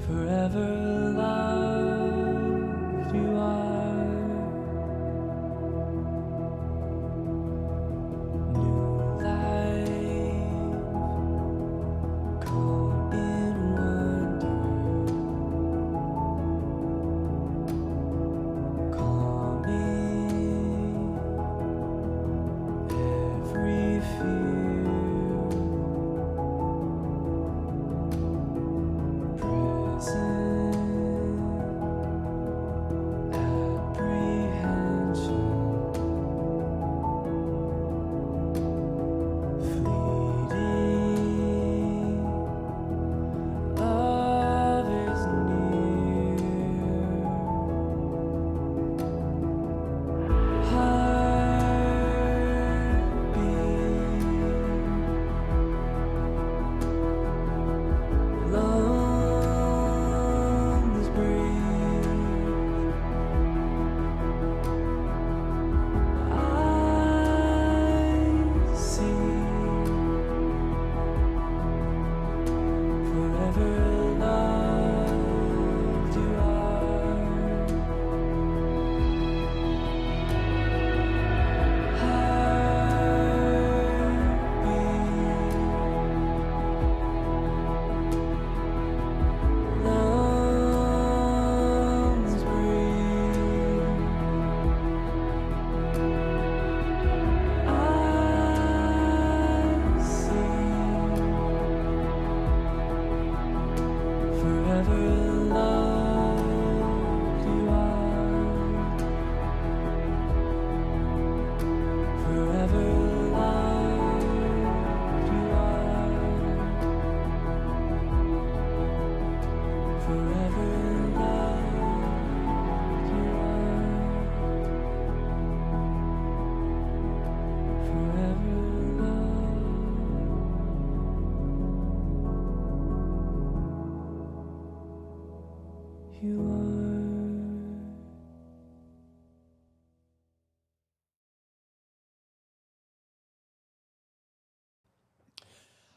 Forever loved you are. New life, caught in wonder. Calming every fear.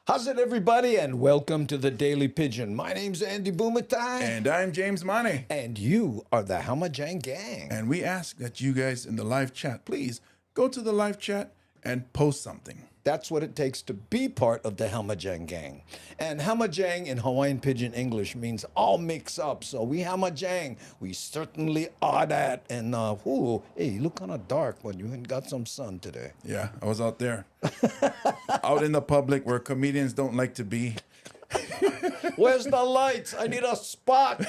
How's it, everybody, and welcome to the Daily Pidgin. My name's Andy Bumatai. And I'm James Mane. And you are the Hamajang Gang. And we ask that you guys in the live chat, please go to the live chat and post something. That's what it takes to be part of the Hamajang Gang. And Hamajang in Hawaiian Pidgin English means all mix up. So we Hamajang, we certainly are that. And hey, you look kind of dark, but you got some sun today. Yeah, I was out there. Out in the public where comedians don't like to be. Where's the lights? I need a spot.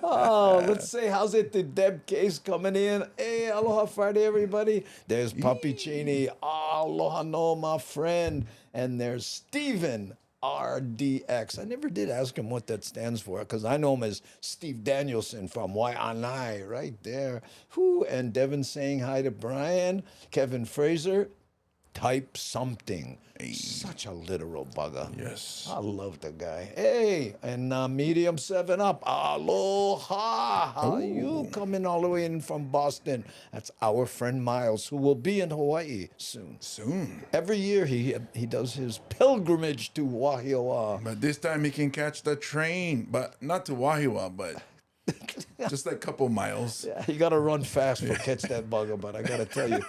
Oh, let's say, how's it? The Deb Case coming in. Hey, Aloha Friday, everybody. There's Puppy Cheney. Aloha no, my friend. And there's Steven RDX. I never did ask him what that stands for because I know him as Steve Danielson from Waianae, right there. Who? And Devin saying hi to Brian. Kevin Fraser. Type something. Hey. Such a literal bugger. Yes. I love the guy. Hey, and Medium 7 Up. Aloha. How are you coming all the way in from Boston? That's our friend Miles, who will be in Hawaii soon. Soon. Every year he does his pilgrimage to Wahiawa. But this time he can catch the train, but not to Wahiawa, but just like a couple miles. Yeah, you got to run fast to catch that bugger, but I got to tell you,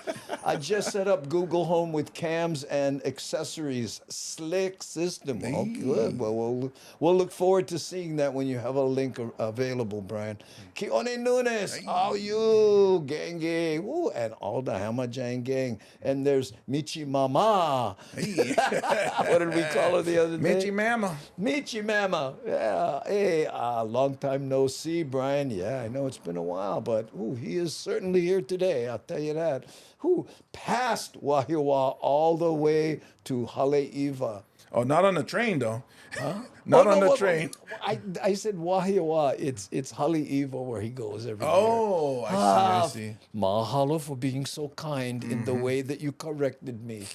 I just set up Google Home with cams and accessories. Slick system. Oh, good. Well, we'll look forward to seeing that when you have a link available, Brian. Kione Nunes, how you? Gang. Woo, and all the Hamajang gang. And there's Michi Mama. Hey. What did we call her the other day? Michi Mama. Michi Mama. Yeah. Hey, long time no see, Brian. Yeah, I know it's been a while, but he is certainly here today. I'll tell you that. Past Wahiawa all the way to Haleiwa. Oh, not on the train, though. Huh? Not on the train. I said Wahiawa. It's Haleiwa where he goes every year. Oh, I see. Mahalo for being so kind in the way that you corrected me.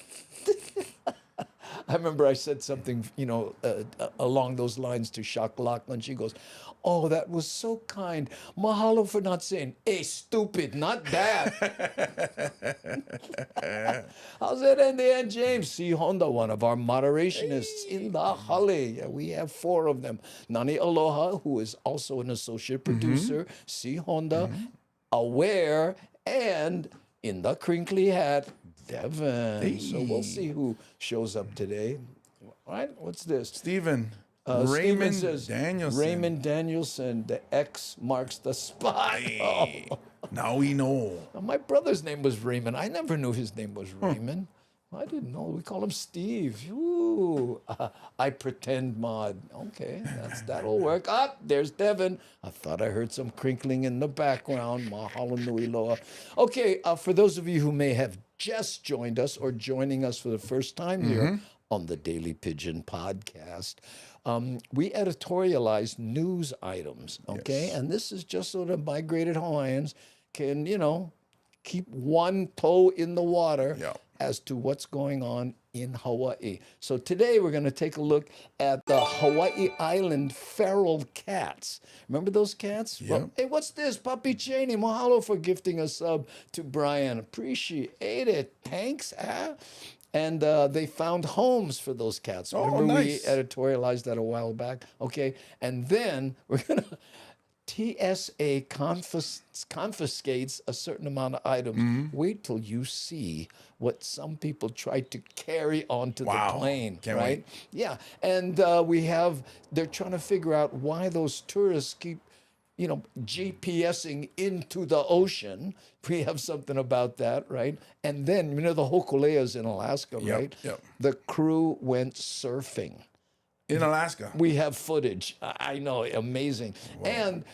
I remember I said something, along those lines to Shakalaka, and she goes, "Oh, that was so kind. Mahalo for not saying, hey, stupid, not that." How's it in the end, James? C. Honda, one of our moderationists in the Hale. Yeah, we have 4 of them. Nani Aloha, who is also an associate producer. C. Honda, Aware, and in the crinkly hat, Devin. So we'll see who shows up today. All right, what's this? Stephen. Steven Raymond says, Danielson. Raymond Danielson, the X marks the spot. Hey, Oh. now we know. My brother's name was Raymond. I never knew his name was Raymond. I didn't know. We call him Steve. Ooh, I pretend mod. Okay, that'll work. There's Devin. I thought I heard some crinkling in the background. Mahalo nui loa. Okay, for those of you who may have just joined us or joining us for the first time here on the Daily Pidgin podcast, we editorialize news items, okay? Yes. And this is just so that migrated Hawaiians can, keep one toe in the water Yeah. as to what's going on in Hawaii. So today we're going to take a look at the Hawaii Island feral cats. Remember those cats? Yeah. Well, hey, what's this? Papi Cheney, mahalo for gifting a sub to Brian. Appreciate it. Thanks, And they found homes for those cats. Oh, Remember nice. we editorialized that a while back? Okay. And then we're going to... TSA confiscates a certain amount of items. Wait till you see what some people tried to carry onto Wow. the plane, Can't right? wait. Yeah. And they're trying to figure out why those tourists keep, GPSing into the ocean. We have something about that, right? And then, the Hokulea's in Alaska, Yep, right? yep. The crew went surfing. In Alaska. We have footage. I know, amazing. And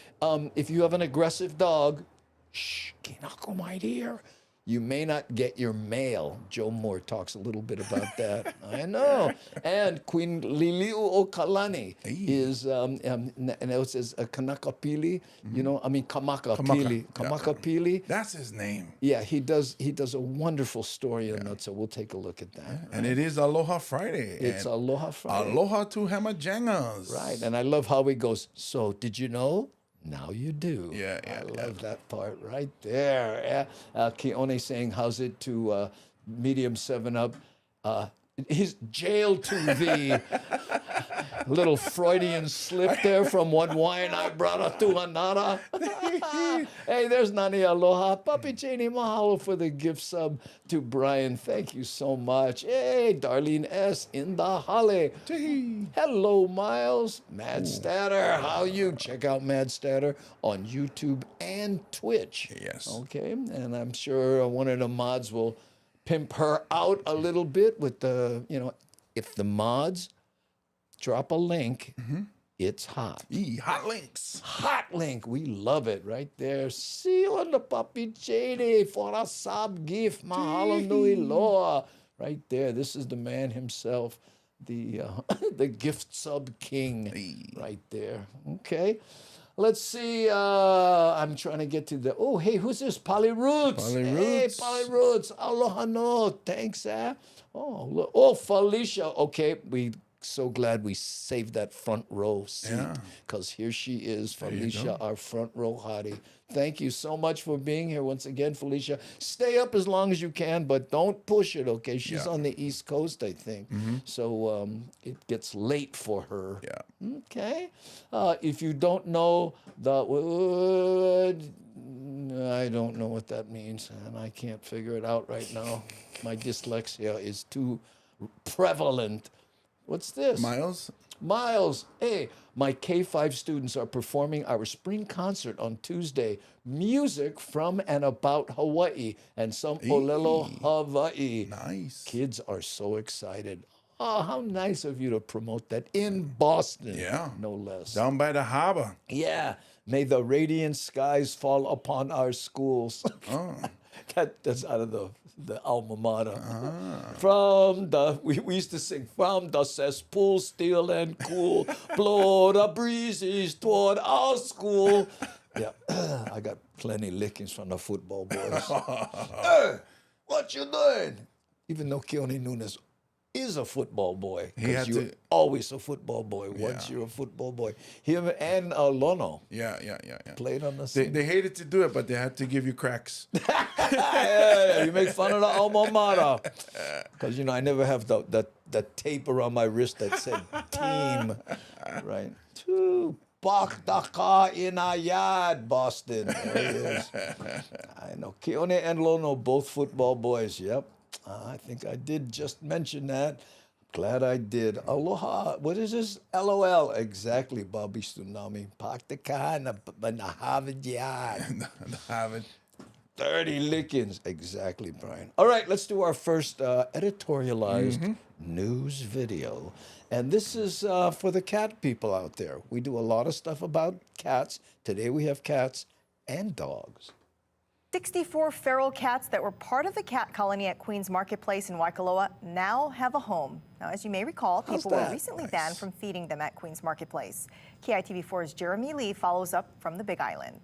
if you have an aggressive dog, shh, kinako, my dear, you may not get your mail. Joe Moore talks a little bit about that. I know. And Queen Liliuokalani is, and it says Kanakapili, Kamakapili. Kamakapili. That's his name. Yeah, he does a wonderful story in that, so we'll take a look at that. And it is Aloha Friday. It's and Aloha Friday. Aloha to Hamajangas. Right, and I love how he goes, so did you know? Now you do. Yeah, I love that part right there. Yeah. Keone saying, how's it to medium 7-Up? He's jailed to the little Freudian slip there from one wine I brought up to another. Hey, there's Nani Aloha. Papi Cheney, mahalo for the gift sub to Brian. Thank you so much. Hey, Darlene S. in the Hale. Hello, Miles. Mad Statter, how you? Check out Mad Statter on YouTube and Twitch. Yes. Okay, and I'm sure one of the mods will pimp her out a little bit with the, if the mods drop a link, it's hot. Hot links. Hot link. We love it right there. See you on the Papi Cheney for a sub gift. Mahalo nui loa. Right there. This is the man himself, the the gift sub king. Right there. Okay. Let's see. I'm trying to get to the. Oh, hey, who's this? Polly Roots. Polly Hey, Roots. Polly Roots. Aloha no. Thanks, Oh, look. Oh, Felicia. Okay, we so glad we saved that front row seat because here she is, Felicia, our front row hottie. Thank you so much for being here once again, Felicia. Stay up as long as you can, but don't push it, okay? She's on the East Coast, I think. So it gets late for her. Yeah. Okay. If you don't know the I don't know what that means, and I can't figure it out right now. My dyslexia is too prevalent. What's this? Miles, hey, my K-5 students are performing our spring concert on Tuesday. Music from and about Hawaii and some Olelo, Hawaii. Nice. Kids are so excited. Oh, how nice of you to promote that in Boston. Yeah. No less. Down by the harbor. Yeah. May the radiant skies fall upon our schools. That's out of the alma mater. From we used to sing, from the cesspool still and cool, blow the breezes toward our school. Yeah, I got plenty lickings from the football boys. Hey, what you doing? Even though Keone Nunes is a football boy. He Because had you're to- always a football boy once Yeah. you're a football boy. Him and Lono Yeah. played on the They, same. they hated to do it, but they had to give you cracks. Yeah, you make fun of the alma mater. Because, I never have the tape around my wrist that said team. Right. Pakdaka Inayad, Boston. There he is. I know. Keone and Lono, both football boys. Yep. I think I did just mention that. Glad I did. Aloha. What is this? LOL. Exactly, Bobby Tsunami. Pakdaka na Nahavidyad. Have 30 lickings. Exactly, Brian. All right, let's do our first editorialized news video. And this is for the cat people out there. We do a lot of stuff about cats. Today we have cats and dogs. 64 feral cats that were part of the cat colony at Queens Marketplace in Waikoloa now have a home. Now, as you may recall, How's people were that? recently Nice. banned from feeding them at Queens Marketplace. KITV4's Jeremy Lee follows up from the Big Island.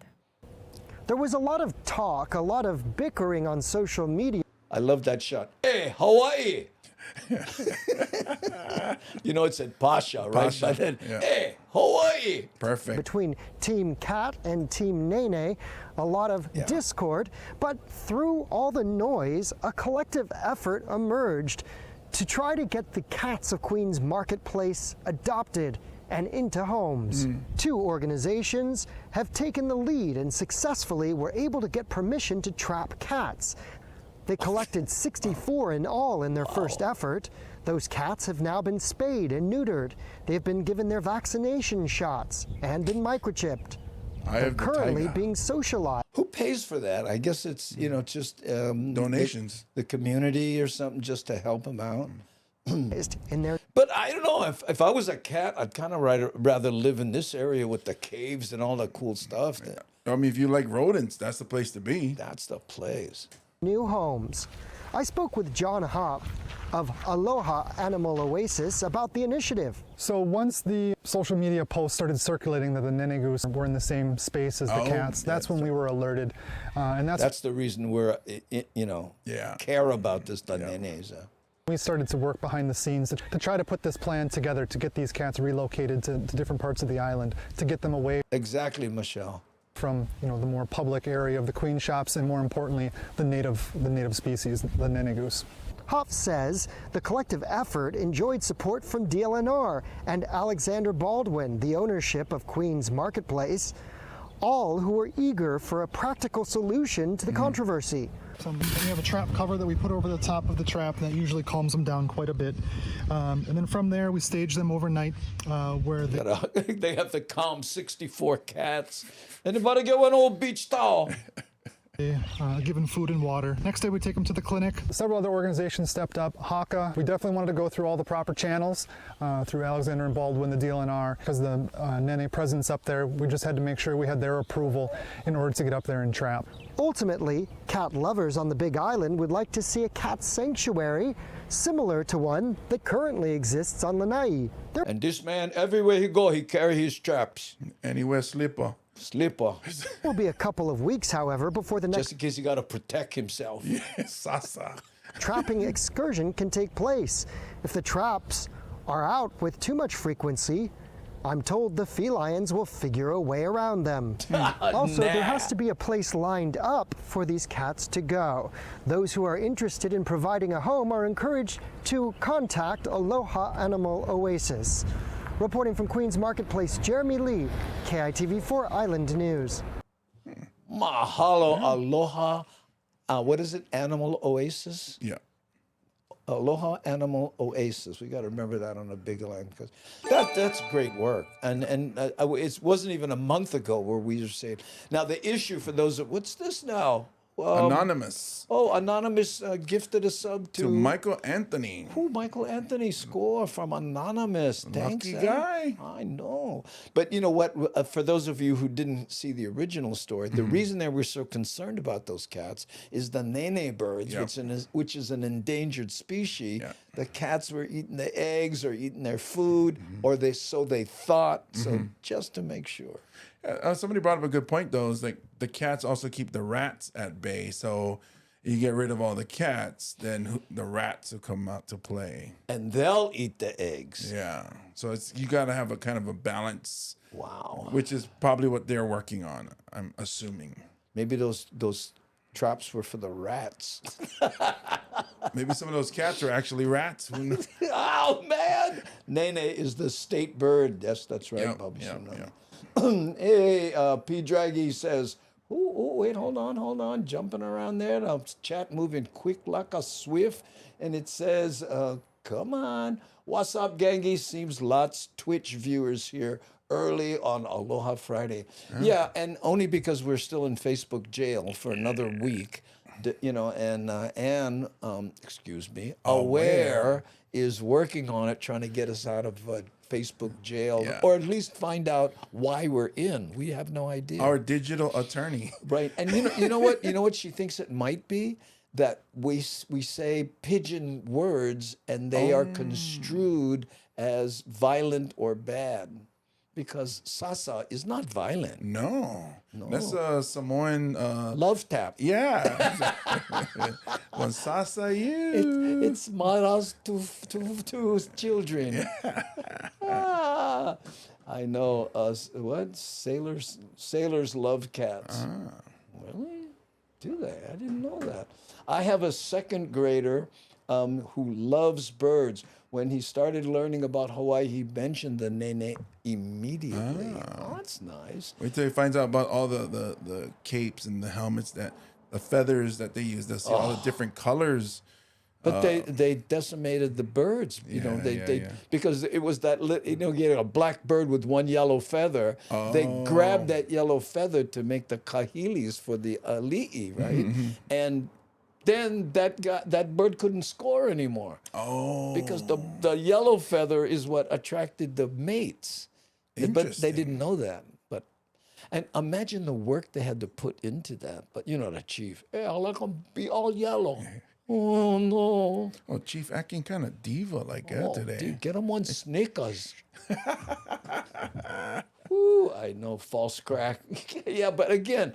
There was a lot of talk, a lot of bickering on social media I love that shot. Hey, Hawaii! It said Pasha, right? Pasha, But then, yeah. hey, Hawaii! Perfect. between Team Cat and Team Nene, a lot of discord, but through all the noise, a collective effort emerged to try to get the cats of Queens Marketplace adopted and into homes. Two organizations have taken the lead and successfully were able to get permission to trap cats. They collected 64 in all in their first effort. Those cats have now been spayed and neutered. They've been given their vaccination shots and been microchipped. I They're have the currently tiger. being socialized. Who pays for that? I guess it's, just Donations. The community or something just to help them out. In their But I don't know. If I was a cat, I'd kind of rather live in this area with the caves and all that cool stuff. I mean, if you like rodents, that's the place to be. That's the place. new homes. I spoke with John Hopp of Aloha Animal Oasis about the initiative. So once the social media posts started circulating that the nene goose were in the same space as the cats, that's when we were alerted. And That's the reason we're, Yeah. care about this, the nenes. we started to work behind the scenes to try to put this plan together to get these cats relocated to different parts of the island, to get them away Exactly, Michelle. from the more public area of the queen shops, and more importantly, the native species, the nene goose. Hoff says the collective effort enjoyed support from DLNR and Alexander Baldwin, the ownership of Queens Marketplace, all who were eager for a practical solution to the controversy. So we have a trap cover that we put over the top of the trap that usually calms them down quite a bit. And then from there, we stage them overnight where they They have to calm 64 cats. Anybody get one old beach towel? given food and water. Next day, we take them to the clinic. Several other organizations stepped up. HACA, we definitely wanted to go through all the proper channels through Alexander and Baldwin, the DLNR, because the nene presence up there, we just had to make sure we had their approval in order to get up there and trap. Ultimately, cat lovers on the Big Island would like to see a cat sanctuary similar to one that currently exists on Lanai. There And this man, everywhere he go, he carry his traps. And he wears slipper. Slipper. will be a couple of weeks, however, before the Just next in case he got to protect himself. Sasa. trapping excursion can take place. If the traps are out with too much frequency, I'm told the felines will figure a way around them. Also, there has to be a place lined up for these cats to go. Those who are interested in providing a home are encouraged to contact Aloha Animal Oasis. Reporting from Queens Marketplace, Jeremy Lee, KITV4 Island News. Mahalo, aloha. What is it? Animal Oasis? Yeah. Aloha Animal Oasis. We got to remember that on a big line because that's great work. And it wasn't even a month ago where we were saying. Now the issue for those what's this now? Anonymous. Oh, Anonymous gifted a sub To Michael Anthony. Who? Michael Anthony score from Anonymous. Thanks, Lucky guy. I know. But you know what? For those of you who didn't see the original story, the reason they were so concerned about those cats is the nene birds, Yep. which is an endangered species. Yeah. The cats were eating the eggs or eating their food, or they thought. So just to make sure. Somebody brought up a good point, though. Is like the cats also keep the rats at bay. So you get rid of all the cats, then the rats will come out to play. And they'll eat the eggs. Yeah. So you got to have a kind of a balance. Wow. Which is probably what they're working on, I'm assuming. Maybe those traps were for the rats. Maybe some of those cats are actually rats. Who knows? Oh, man. Nene is the state bird. Yes, that's right, Yep, Bubba. yep, Sumner. yep. Hey, P. Draggy says, wait, hold on. Jumping around there. The chat moving quick like a swift. And it says, come on. What's up, gangy? Seems lots Twitch viewers here early on Aloha Friday. Yeah, and only because we're still in Facebook jail for another week. You know, and Anne, excuse me, Aware is working on it, trying to get us out of Facebook jail, or at least find out why we're in. We have no idea. Our digital attorney. Right, and you know what she thinks it might be, that we say Pidgin words and they are construed as violent or bad, because sasa is not violent. No. That's a Samoan. Love tap. Yeah. When Sasa you. It's maras to children. Ah, I know. What sailors love cats. Really? Do they? I didn't know that. I have a second grader who loves birds. When he started learning about Hawaii, he mentioned the nene immediately. Oh, that's nice. Wait till he finds out about all the capes and the helmets, the feathers that they use. They'll see all the different colors. But they decimated the birds, you know. They because it was that you get a black bird with one yellow feather. They grabbed that yellow feather to make the kahilis for the ali'i, right? And then that bird couldn't score anymore. Because the yellow feather is what attracted the mates. But they didn't know that. And imagine the work they had to put into that. But you know the chief, hey, I'll let them be all yellow. Oh, no. Oh, Chief acting kind of diva like that today. Dude, get him on Snickers. Ooh, I know, false crack. Yeah, but again,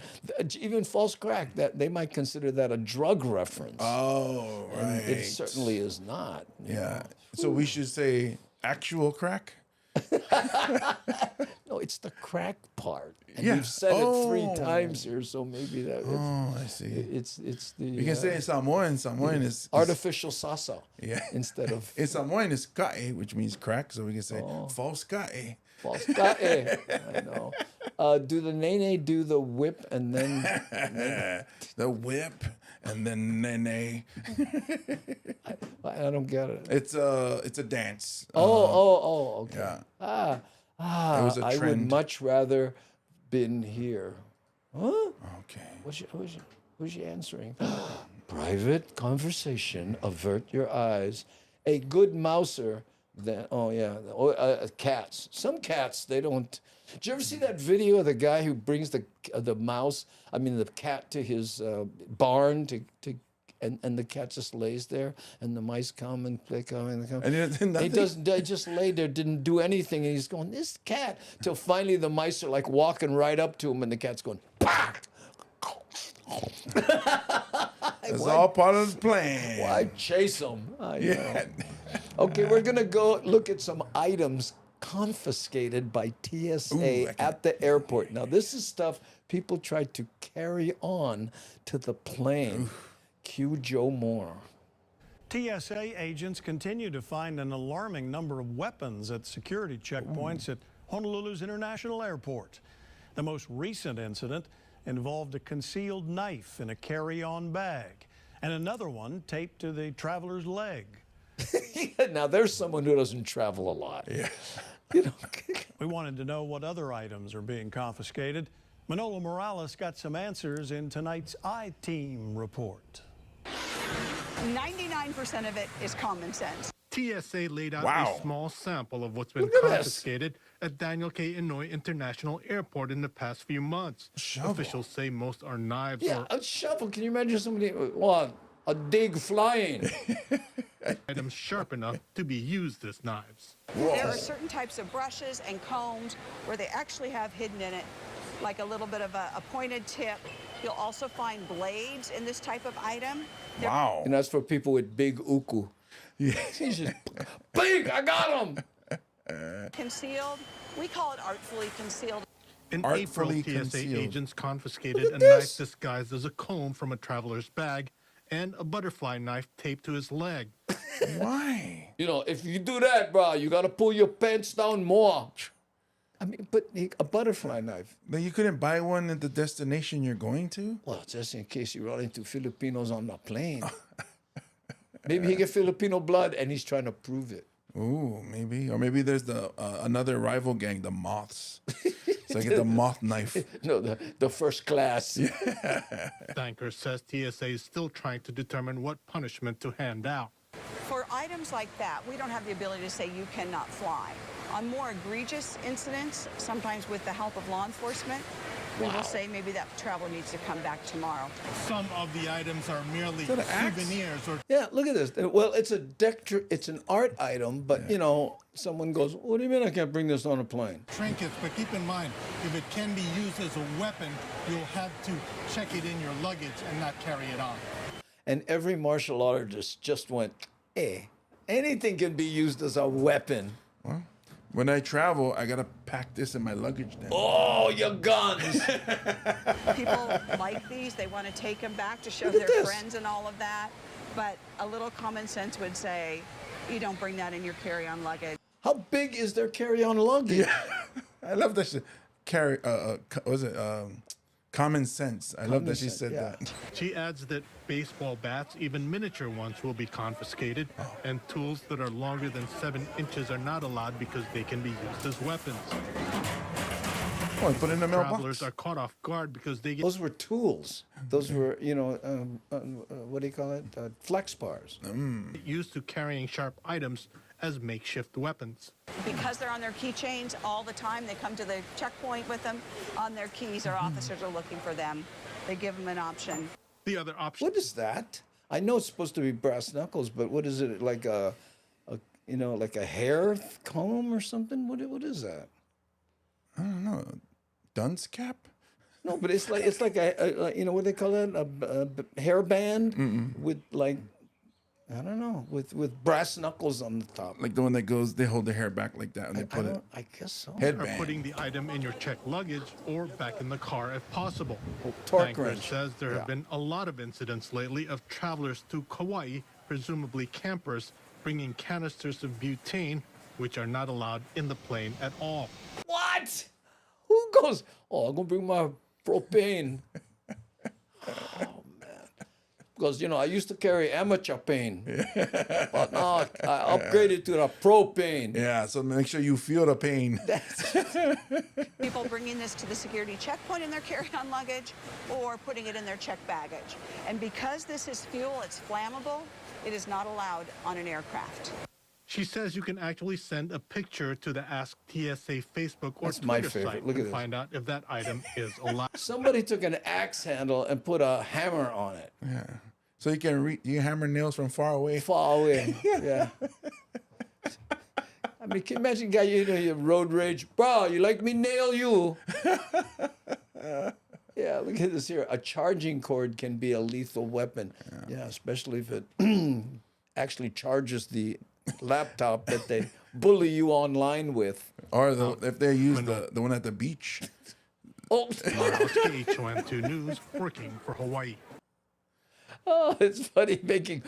even false crack, that they might consider that a drug reference. Oh, right. And it certainly is not. you know. So we should say actual crack? No, it's the crack part. And Yeah. we've said it 3 times here, so maybe that I see. it's the You can say in Samoan. Samoan is artificial sasa. Yeah. Instead of In Samoan is kae, which means crack. So we can say false kae. false ka'e. I know. Do the nene do the whip and then The whip and then nene. I don't get it. It's a dance. Okay. Yeah. It was a I would trend. much rather been here. Huh? Okay. Who's she answering? Private conversation. Avert your eyes. A good mouser. Then cats. Some cats they don't. Did you ever see that video of the guy who brings the cat to his barn and the cat just lays there and the mice come and they come and they come. And He doesn't. They just lay there, didn't do anything, and he's going, this cat, till finally the mice are like walking right up to him, and the cat's going, bah! It's all part of the plan. Why chase him? I know. Yeah. Okay, we're gonna go look at some items confiscated by TSA at the airport. Now, this is stuff people tried to carry on to the plane. Cue Joe Moore. TSA agents continue to find an alarming number of weapons at security checkpoints at Honolulu's International Airport. The most recent incident involved a concealed knife in a carry-on bag and another one taped to the traveler's leg. Now, there's someone who doesn't travel a lot. Yeah. You know. We wanted to know what other items are being confiscated. Manolo Morales got some answers in tonight's I-Team report. 99% of it is common sense. TSA laid out Wow. a small sample of what's been Look at this. confiscated at Daniel K. Inouye International Airport in the past few months. Officials say most are knives Yeah, or a shovel. Can you imagine somebody, a dig flying? items sharp enough to be used as knives. There are certain types of brushes and combs where they actually have hidden in it like a little bit of a pointed tip. You'll also find blades in this type of item. Wow. And that's for people with big uku. Yeah. He's just big. I got him. Concealed. We call it artfully concealed. In Artfully April, TSA concealed. agents confiscated a this. knife disguised as a comb from a traveler's bag and a butterfly knife taped to his leg. Why? You know, if you do that, bro, you got to pull your pants down more. I mean, but a butterfly knife. Then you couldn't buy one at the destination you're going to? Well, just in case you run into Filipinos on the plane. Maybe he get Filipino blood and he's trying to prove it. Ooh, maybe. Or maybe there's the another rival gang, the Moths. So I get the moth knife. No, the first class. Banker says TSA is still trying to determine what punishment to hand out. For items like that, we don't have the ability to say you cannot fly. On more egregious incidents, sometimes with the help of law enforcement, we will say maybe that traveler needs to come back tomorrow. Some of the items are merely that an axe? souvenirs or Yeah, look at this. Well, it's it's an art item, but you know, someone goes, "What do you mean I can't bring this on a plane?" trinkets, but keep in mind, if it can be used as a weapon, you'll have to check it in your luggage and not carry it on. And every martial artist just went, "Eh, anything can be used as a weapon." Well, when I travel, I gotta pack this in my luggage then. Oh, your guns! People like these, they want to take them back to show Look at their this. friends and all of that. But a little common sense would say, you don't bring that in your carry-on luggage. How big is their carry-on luggage? I love that she carry. Was it common sense? I love that she sense, said yeah. that. She adds that baseball bats, even miniature ones, will be confiscated, and tools that are longer than 7 inches are not allowed because they can be used as weapons. Oh, and put it in the mailbox. Travelers are caught off guard because they get Those were tools. Those were, you know, what do you call it? Flex bars. used to carrying sharp items as makeshift weapons. Because they're on their keychains all the time, they come to the checkpoint with them on their keys. Our officers are looking for them. They give them an option. The other option What is that? I know it's supposed to be brass knuckles, but what is it? Like a you know, like a hair comb or something? What is that? I don't know. Dunce cap? No, but it's like a you know what they call that? A hair band with like, I don't know, with brass knuckles on the top. Like the one that goes, they hold their hair back like that and they put it. I guess so. are Headband. putting the item in your checked luggage or back in the car if possible. torque Banker wrench. says there Yeah. have been a lot of incidents lately of travelers to Kauai, presumably campers, bringing canisters of butane, which are not allowed in the plane at all. What? Who goes, "Oh, I'm going to bring my propane"? Oh, man. Because, you know, I used to carry amateur pain. But now I upgraded to the propane. Yeah, so make sure you feel the pain. People bringing this to the security checkpoint in their carry-on luggage or putting it in their checked baggage. And because this is fuel, it's flammable, it is not allowed on an aircraft. She says you can actually send a picture to the Ask TSA Facebook or That's my Twitter favorite. site Look at and this. find out if that item is allowed. Somebody took an axe handle and put a hammer on it. Yeah. So you can hammer nails from far away. Far away. Yeah. I mean, can you imagine, guy, you know, your road rage, bro, you like me nail you? Yeah, look at this here. A charging cord can be a lethal weapon. Yeah, especially if it actually charges the laptop that they bully you online with. Or if they use the one at the beach. Oh, Miles KHON2 News, working for Hawaii. oh, it's funny making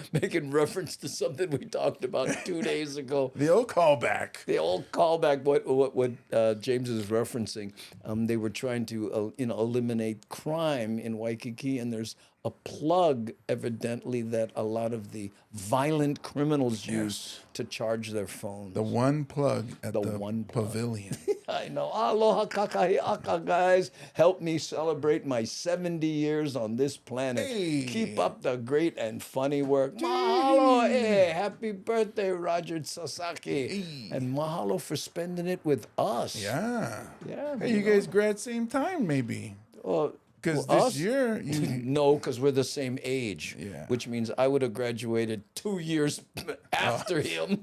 reference to something we talked about 2 days ago. The old callback. The old callback, what James is referencing. They were trying to eliminate crime in Waikiki, and there's a plug evidently that a lot of the violent criminals use to charge their phones. The one plug at the one plug. pavilion. I know. Aloha kakahiaka, guys. Help me celebrate my 70 years on this planet. Hey. Keep up the great and funny work. Mahalo. Hey, happy birthday, Roger Sasaki. Hey. And mahalo for spending it with us. Yeah. Yeah. Hey, you guys grad same time maybe. Because Well, this us? year you No, because we're the same age. Yeah. Which means I would have graduated 2 years after him.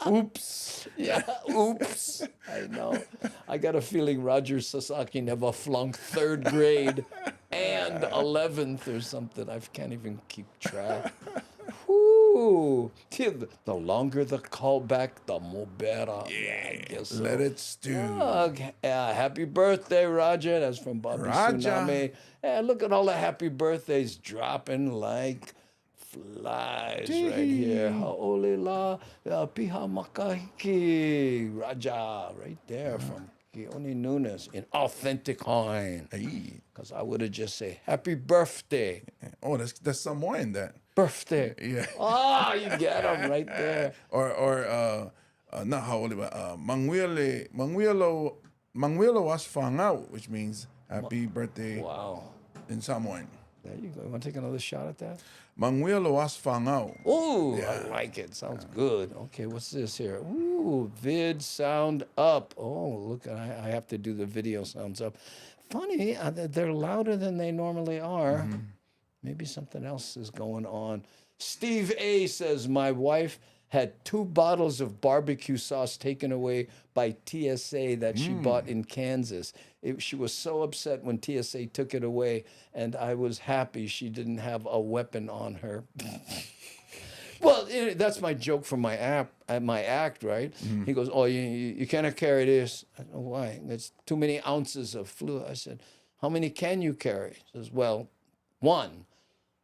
Oops. Yeah, oops. I know. I got a feeling Roger Sasaki never flunked 3rd grade and 11th or something. I can't even keep track. Whoo. The longer the callback, the more better. Yeah, I guess so. Let it stew. Happy birthday, Roger. That's from Bobby Roger. Tsunami. Yeah, look at all the happy birthdays dropping like flies right here. Ha'olila piha makahiki. Raja, right there from Keone Nunes in authentic Hawaiian. Because I would have just say happy birthday. Oh, that's Samoan, that. Birthday. Yeah. Ah, you get them right there. Or not Ha'olila, Manguilo was whangau, which means happy birthday Wow. in Samoan. There you go. You want to take another shot at that? Manguilo was whangau. Ooh, I like it. Sounds good. Okay, what's this here? Ooh, vid sound up. Oh, look, I have to do the video sounds up. Funny, they're louder than they normally are. Maybe something else is going on. Steve A says, my wife had 2 bottles of barbecue sauce taken away by TSA that she bought in Kansas. She was so upset when TSA took it away, and I was happy she didn't have a weapon on her. Well, that's my joke from my act, right? He goes, oh, you cannot carry this. I know why. It's too many ounces of fluid. I said, how many can you carry? He says, well, 1.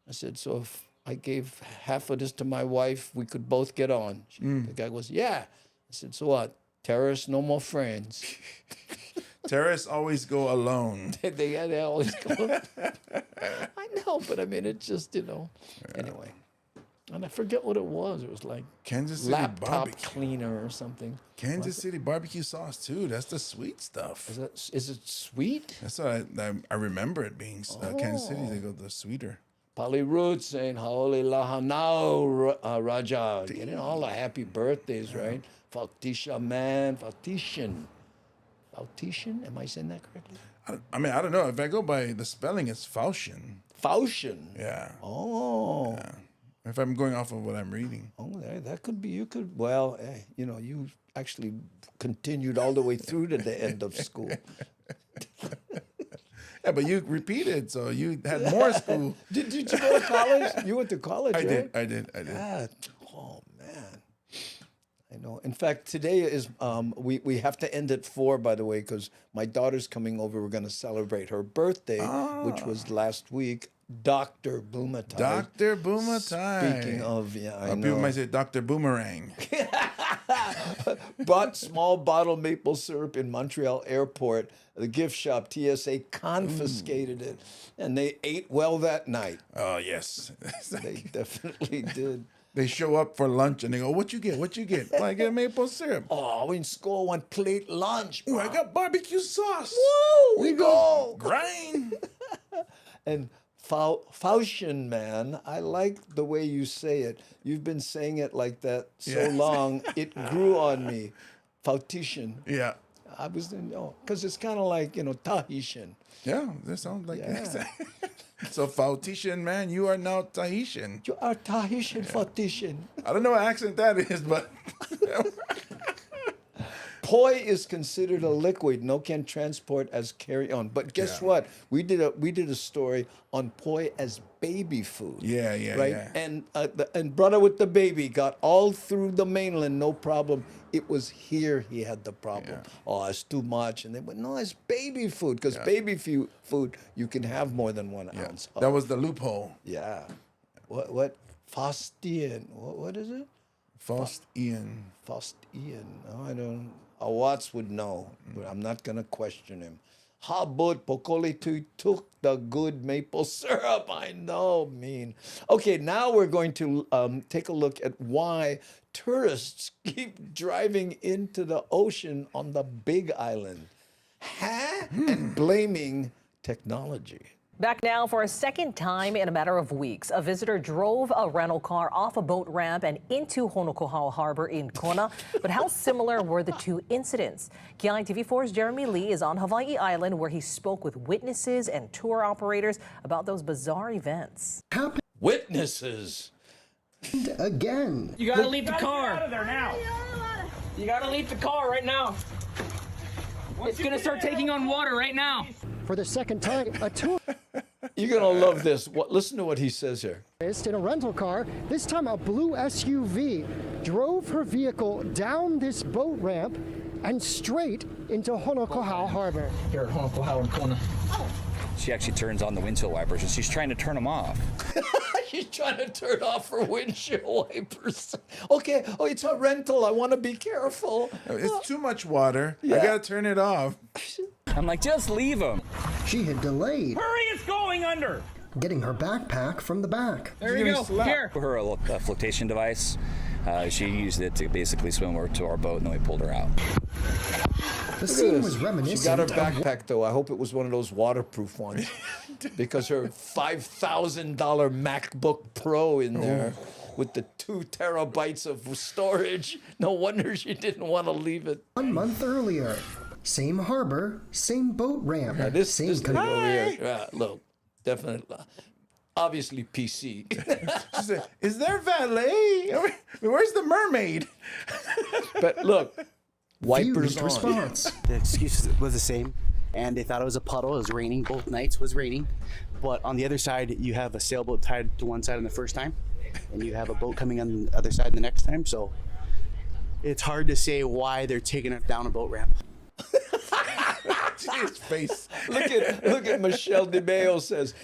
I said, so if I gave half of this to my wife, we could both get on. The guy goes, yeah. I said, so what? Terrorists, no more friends. Terrorists always go alone. they always go. I know, but I mean, it's just, Anyway. And I forget what it was. It was like Kansas City laptop barbecue. cleaner or something. Kansas City barbecue sauce too. That's the sweet stuff. Is it sweet? That's what I remember it being. Kansas City, they go the sweeter. Pali Roots saying Haole Laha now, Raja. Getting all the happy birthdays, right? Faltisha man, Faltishan. Faltishan? Am I saying that correctly? I mean, I don't know. If I go by the spelling, it's Faushin. Faushin. Yeah. Oh. Yeah. If I'm going off of what I'm reading. Oh, that could be. You could. Well, you actually continued all the way through to the end of school. Yeah, but you repeated, so you had more school. Did you go to college? You went to college, right? I did. God. Oh man. I know. In fact, today is we have to end at 4, by the way, because my daughter's coming over. We're going to celebrate her birthday, which was last week. Dr. Bumatai. Dr. Bumatai. Speaking of, I know. People might say Dr. Boomerang. Bought small bottle maple syrup in Montreal airport. The gift shop, TSA, confiscated it. And they ate well that night. Oh, yes. They definitely did. They show up for lunch and they go, what you get? What you get? Oh, I get maple syrup. Oh, we score 1 plate lunch. Ooh, I got barbecue sauce. Woo! We go. Grind. And Faushin, man, I like the way you say it. You've been saying it like that so long, it grew on me. Faushin. Yeah. I was, because it's kind of like, Tahitian. Yeah, that sounds like that. So, Tahitian, man, you are now Tahitian. You are Tahitian, Faushin. I don't know what accent that is, but... Poi is considered a liquid. No can transport as carry-on. But guess what? We did a story on poi as baby food. Yeah, right? Yeah. And brother with the baby got all through the mainland, no problem. It was here he had the problem. Yeah. Oh, it's too much. And they went, no, it's baby food. Because baby food, you can have more than 1 ounce. That was the loophole. Yeah. What? Faustian. What is it? Faustian. Faustian. No, I don't. Watts would know, but I'm not going to question him. Habut Pokoli took the good maple syrup. I know, mean. Okay, now we're going to take a look at why tourists keep driving into the ocean on the Big Island. And blaming technology. Back now for a second time in a matter of weeks, a visitor drove a rental car off a boat ramp and into Honokohau Harbor in Kona. But how similar were the 2 incidents? Kiai TV4's Jeremy Lee is on Hawaii Island, where he spoke with witnesses and tour operators about those bizarre events. Witnesses. And again. You gotta leave the car. Get out of there now. You gotta leave the car right now. It's gonna start taking on water right now. For the second time, a tourist You're gonna love this. Listen to what he says here. in a rental car, this time a blue SUV, drove her vehicle down this boat ramp and straight into Honokohau Harbor. Here at Honokohau and Kona. She actually turns on the windshield wipers and she's trying to turn them off. She's trying to turn off her windshield wipers. Okay, oh, it's a rental. I want to be careful. It's too much water. I Yeah. gotta turn it off. I'm like, just leave them. She had delayed Hurry, it's going under. getting her backpack from the back. There you go. Here. For her flotation device, she used it to basically swim over to our boat and then we pulled her out. The scene was reminiscent. She got her of backpack, though. I hope it was one of those waterproof ones. Because her $5,000 MacBook Pro in there with the 2 terabytes of storage. No wonder she didn't want to leave it. 1 month earlier. Same harbor, same boat ramp, This same thing over here. Yeah, look, definitely. Obviously PC. She said, "Is there valet? I mean, where's the mermaid?" But look, wipers Fused on. response. The excuse was the same, and they thought it was a puddle. It was raining. Both nights was raining. But on the other side, you have a sailboat tied to one side on the first time, and you have a boat coming on the other side the next time. So it's hard to say why they're taking it down a boat ramp. His face. Look at Michelle DeMeo says,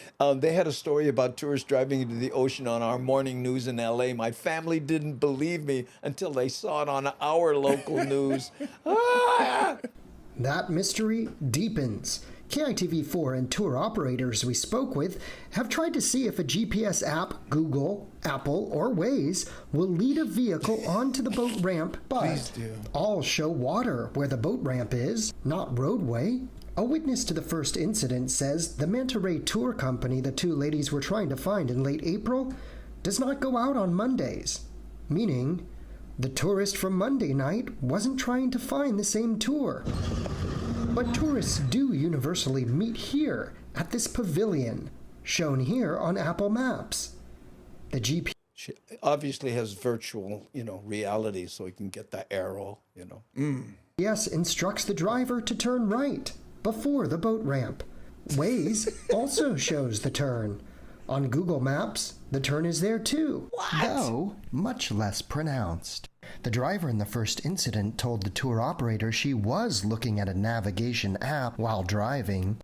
they had a story about tourists driving into the ocean on our morning news in LA. My family didn't believe me until they saw it on our local news. That mystery deepens. KITV4 and tour operators we spoke with have tried to see if a GPS app, Google, Apple, or Waze will lead a vehicle onto the boat ramp, but all show water where the boat ramp is, not roadway. A witness to the first incident says the Manta Ray tour company the two ladies were trying to find in late April does not go out on Mondays, meaning the tourist from Monday night wasn't trying to find the same tour. But tourists do universally meet here at this pavilion, shown here on Apple Maps. The GPS She obviously has virtual, reality, so you can get the arrow, instructs the driver to turn right before the boat ramp. Waze also shows the turn. On Google Maps, the turn is there too, though much less pronounced. The driver in the first incident told the tour operator she was looking at a navigation app while driving.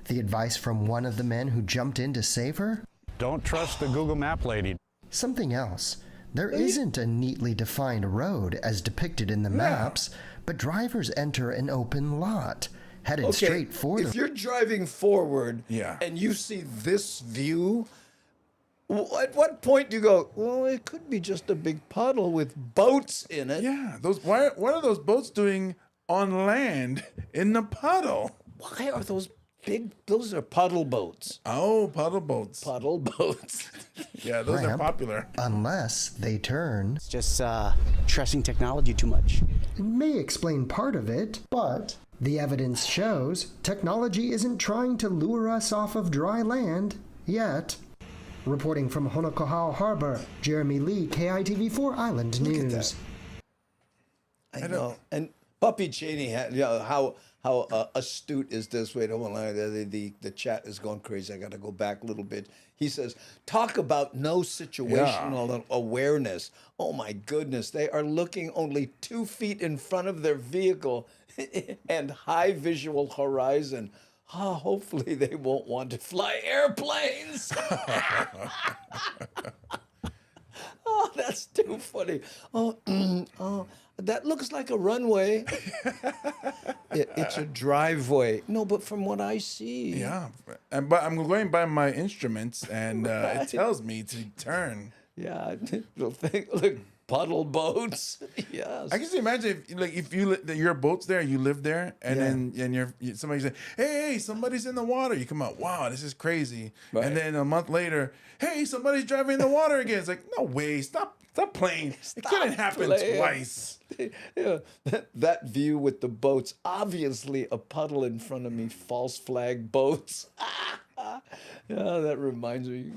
The advice from one of the men who jumped in to save her? Don't trust the Google Map lady. Something else. There isn't a neatly defined road as depicted in the maps, but drivers enter an open lot, headed straight for if you're driving forward and you see this view, at what point do you go, well, it could be just a big puddle with boats in it? Yeah, what are those boats doing on land in the puddle? Why are those those are puddle boats. Oh, puddle boats. Puddle boats. Yeah, those are popular. Unless they turn. It's just trusting technology too much. It may explain part of it, but the evidence shows technology isn't trying to lure us off of dry land yet. Reporting from Honokohau Harbor, Jeremy Lee, KITV4 Island News. I know. And Puppy Cheney had, how astute is this? Wait, hold on. The chat is going crazy. I got to go back a little bit. He says, talk about no situational awareness. Oh, my goodness. They are looking only 2 feet in front of their vehicle and high visual horizon. Hopefully they won't want to fly airplanes. Oh, that's too funny. Oh, that looks like a runway. It's a driveway. No, but from what I see. Yeah, but I'm going by my instruments, and it tells me to turn. Yeah, look, puddle boats. Yes. I can just imagine if your boat's there, you live there, and then somebody say, hey, somebody's in the water. You come out, wow, this is crazy. Right. And then a month later, hey, somebody's driving in the water again. It's like, no way, stop playing. It couldn't happen twice. Yeah, that view with the boats, obviously a puddle in front of me, false flag boats. Yeah, that reminds me.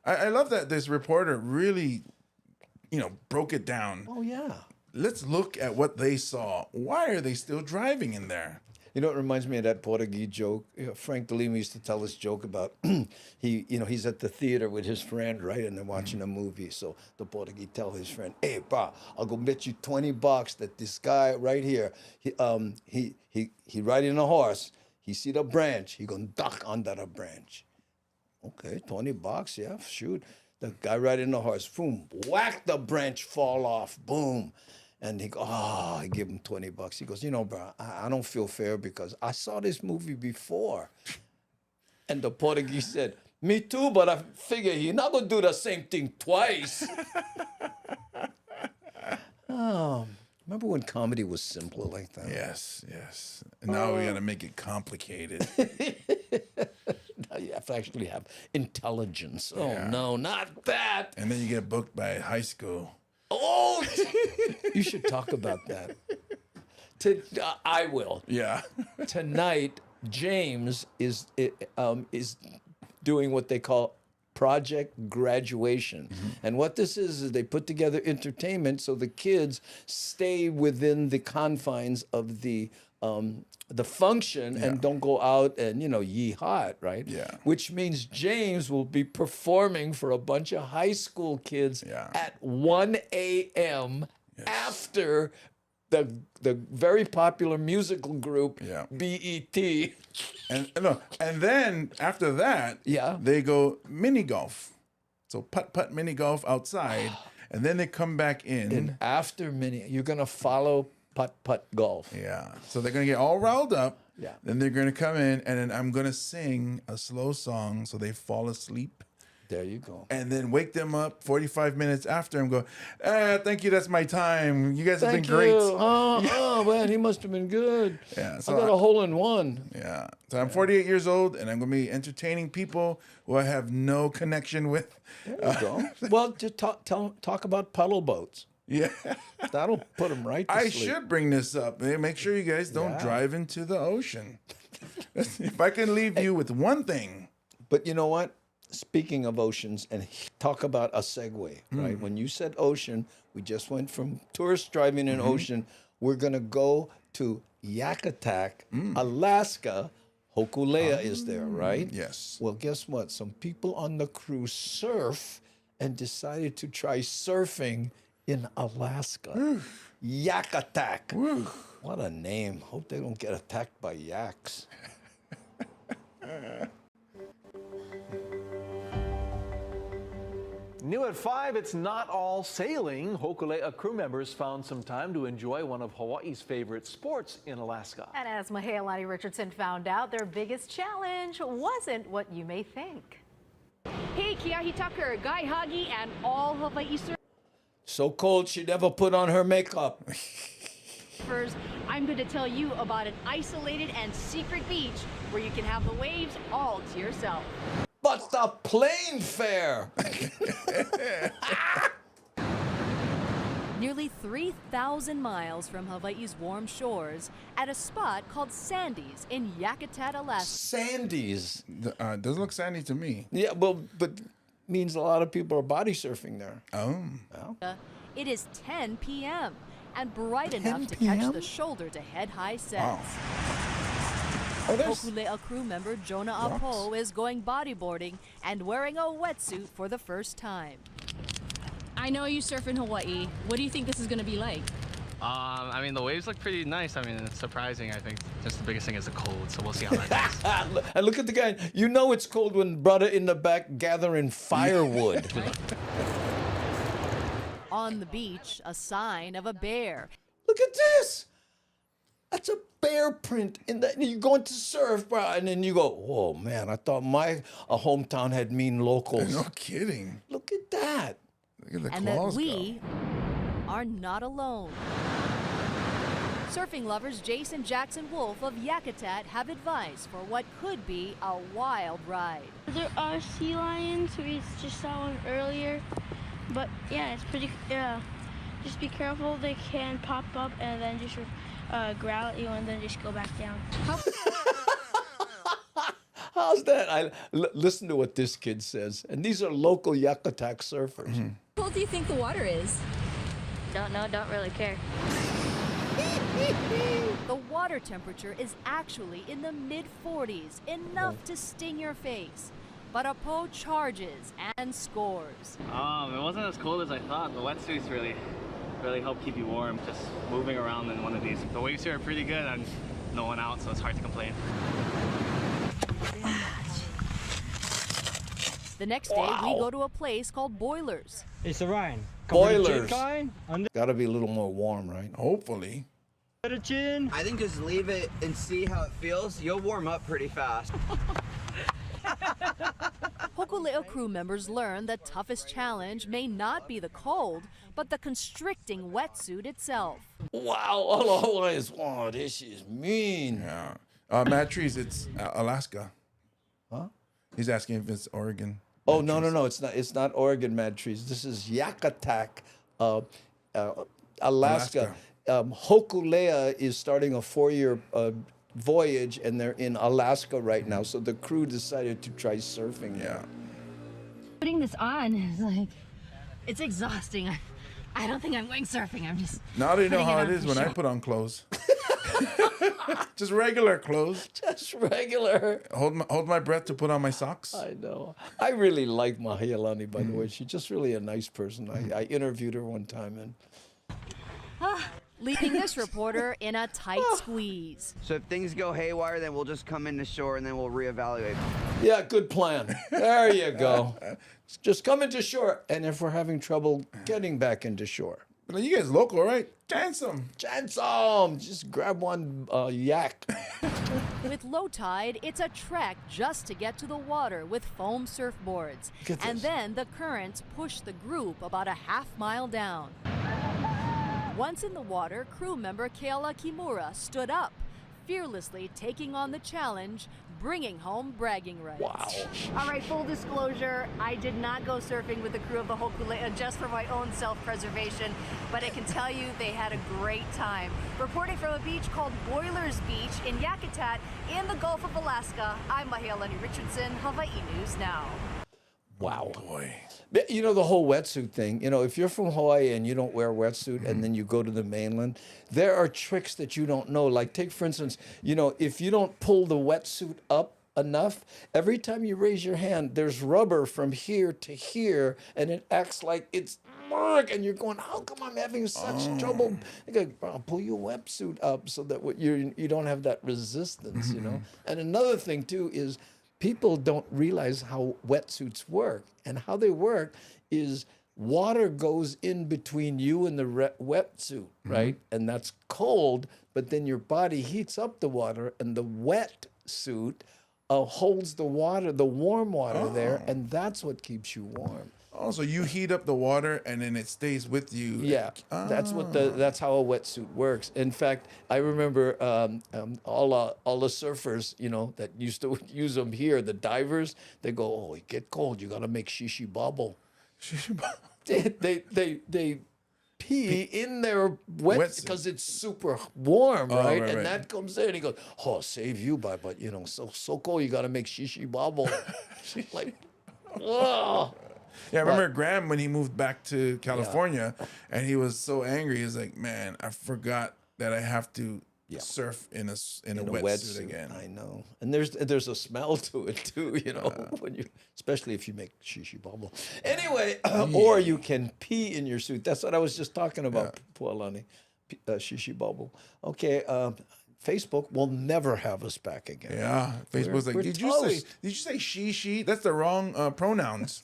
I love that this reporter really broke it down. Oh, yeah. Let's look at what they saw. Why are they still driving in there? You know, it reminds me of that Portuguese joke. Frank DeLima used to tell this joke about he's at the theater with his friend, right? And they're watching a movie. So the Portuguese tell his friend, "Hey, bro, I'll go bet you $20 that this guy right here, he riding a horse. He see the branch. He gonna duck under the branch." Okay, $20, yeah, shoot. The guy riding the horse, boom, whack, the branch fall off, boom. And he go, I give him $20. He goes, bro, I don't feel fair because I saw this movie before. And the Portuguese said, me too, but I figure you're not gonna do the same thing twice. Remember when comedy was simpler like that? Yes. And now we gotta make it complicated. Now you have to actually have intelligence. Oh no, not that. And then you get booked by high school. Oh, you should talk about that. I will. Yeah. Tonight, James is doing what they call Project Graduation. And what this is they put together entertainment so the kids stay within the confines of the function and don't go out and, yeehaw it, right? Yeah. Which means James will be performing for a bunch of high school kids at 1 a.m. after the very popular musical group BET. And then after that, they go mini golf. So putt mini golf outside, and then they come back in. And after you're gonna follow putt golf. Yeah. So they're gonna get all riled up. Yeah. Then they're gonna come in, and then I'm gonna sing a slow song so they fall asleep. There you go. And then wake them up 45 minutes after and go, thank you, that's my time. You guys have been great. Oh, man, he must have been good. Yeah, so I got a hole in one. Yeah. So I'm 48 years old, and I'm going to be entertaining people who I have no connection with. There you go. Well, just talk about puddle boats. Yeah. That'll put them right to I sleep. should bring this up. Make sure you guys don't drive into the ocean. If I can leave you with one thing. But you know what? Speaking of oceans, and talk about a segue, right? When you said ocean, we just went from tourists driving in ocean. We're going to go to Yakutat, Alaska. Hokulea is there, right? Yes. Well, guess what? Some people on the cruise surf and decided to try surfing in Alaska. Yakutat. What a name. Hope they don't get attacked by yaks. New at 5, it's not all sailing. Hokulea crew members found some time to enjoy one of Hawaii's favorite sports in Alaska. And as Mahealani Richardson found out, their biggest challenge wasn't what you may think. Hey, Kiahi Tucker, Guy Hagi, and all Hawaii So cold, she never put on her makeup. surfers, I'm going to tell you about an isolated and secret beach where you can have the waves all to yourself. But the plane fare! Nearly 3,000 miles from Hawaii's warm shores at a spot called Sandy's in Yakutat, Alaska. Sandy's? Doesn't look sandy to me. Yeah, well, but means a lot of people are body surfing there. Oh. It is 10 p.m. and bright 10 enough to p.m.? catch the shoulder-to-head high sets. Wow. Hokulea crew member Jonah Apo is going bodyboarding and wearing a wetsuit for the first time. I know you surf in Hawaii. What do you think this is going to be like? I mean, the waves look pretty nice. I mean, it's surprising. I think just the biggest thing is the cold, so we'll see how that goes. And look at the guy. You know it's cold when brother in the back gathering firewood. On the beach, a sign of a bear. Look at this. That's a bear print. You're going to surf, bro, and then you go, oh, man, I thought my hometown had mean locals. No kidding. Look at that. Look at the And that claws we are not alone. Surfing lovers Jason Jackson Wolf of Yakutat have advice for what could be a wild ride. There are sea lions. We just saw one earlier. But yeah, it's pretty, just be careful. They can pop up and then just growl at you and then just go back down. How's that? Listen to what this kid says. And these are local Yakutat surfers. cold do you think the water is? Don't know, don't really care. The water temperature is actually in the mid-40s, enough to sting your face. But Apo charges and scores. It wasn't as cold as I thought. The wetsuits really help keep you warm, just moving around in one of these. The waves here are pretty good and no one out, so it's hard to complain. The next day, we go to a place called Boilers. It's Ryan. Boilers. Gotta be a little more warm, right? Hopefully. I think just leave it and see how it feels. You'll warm up pretty fast. Hokulea crew members learn the toughest challenge may not be the cold, but the constricting wetsuit itself. Wow, Aloha is, wow, this is mean. Yeah. Matt Trees, it's Alaska. Huh? He's asking if it's Oregon. Oh, no, it's not. It's not Oregon Mad Trees. This is Yakutat, Alaska. Hokulea is starting a 4-year voyage, and they're in Alaska right now. So the crew decided to try surfing. Yeah. Putting this on is like, it's exhausting. I don't think I'm going surfing. I'm just. Now they know putting how on it is for when show. I put on clothes. Just regular clothes. Just regular. Hold my breath to put on my socks. I know. I really like Mahialani, by the way. She's just really a nice person. I interviewed her one time, and Leaving this reporter in a tight squeeze. So if things go haywire, then we'll just come into shore and then we'll reevaluate. yeah, good plan. There you go. Just come into shore, and if we're having trouble getting back into shore, But you guys local, right? Chance them. Just grab one yak. With low tide, it's a trek just to get to the water with foam surfboards. And then the currents push the group about a half-mile down. Once in the water, crew member Keala Kimura stood up, fearlessly taking on the challenge, bringing home bragging rights. Wow. All right, full disclosure, I did not go surfing with the crew of the Hokulea just for my own self-preservation, but I can tell you they had a great time. Reporting from a beach called Boilers Beach in Yakutat in the Gulf of Alaska, I'm Mahialani Richardson, Hawaii News Now. Wow. Boy. You know, the whole wetsuit thing, you know, if you're from Hawaii and you don't wear a wetsuit and then you go to the mainland, there are tricks that you don't know. Like, take, for instance, you know, if you don't pull the wetsuit up enough, every time you raise your hand, there's rubber from here to here, and it acts like it's work, and you're going, how come I'm having such trouble? I go, "Bro, pull your wetsuit up so that you don't have that resistance, you know? And another thing, too, is people don't realize how wetsuits work. And how they work is water goes in between you and the wetsuit, right? And that's cold, but then your body heats up the water, and the wetsuit holds the water, the warm water there, and that's what keeps you warm. Oh, so you heat up the water and then it stays with you. Yeah, that's how a wetsuit works. In fact, I remember all the surfers, you know, that used to use them here, the divers. They go, oh, you get cold, you got to make shishi bubble. Shishi bubble. They pee in their wetsuit because it's super warm, right? And that comes in, and he goes, oh, save you, but you know, so cold, you got to make shishi bubble. Like, oh. Yeah, I remember Graham when he moved back to California, and he was so angry. He's like, "Man, I forgot that I have to surf in a wetsuit again." I know, and there's a smell to it too, you know, when you, especially if you make shishi bubble. Anyway, or you can pee in your suit. That's what I was just talking about, Pualani, shishi bubble. Okay. Facebook will never have us back again. Yeah, Facebook's like, did you say she? That's the wrong pronouns.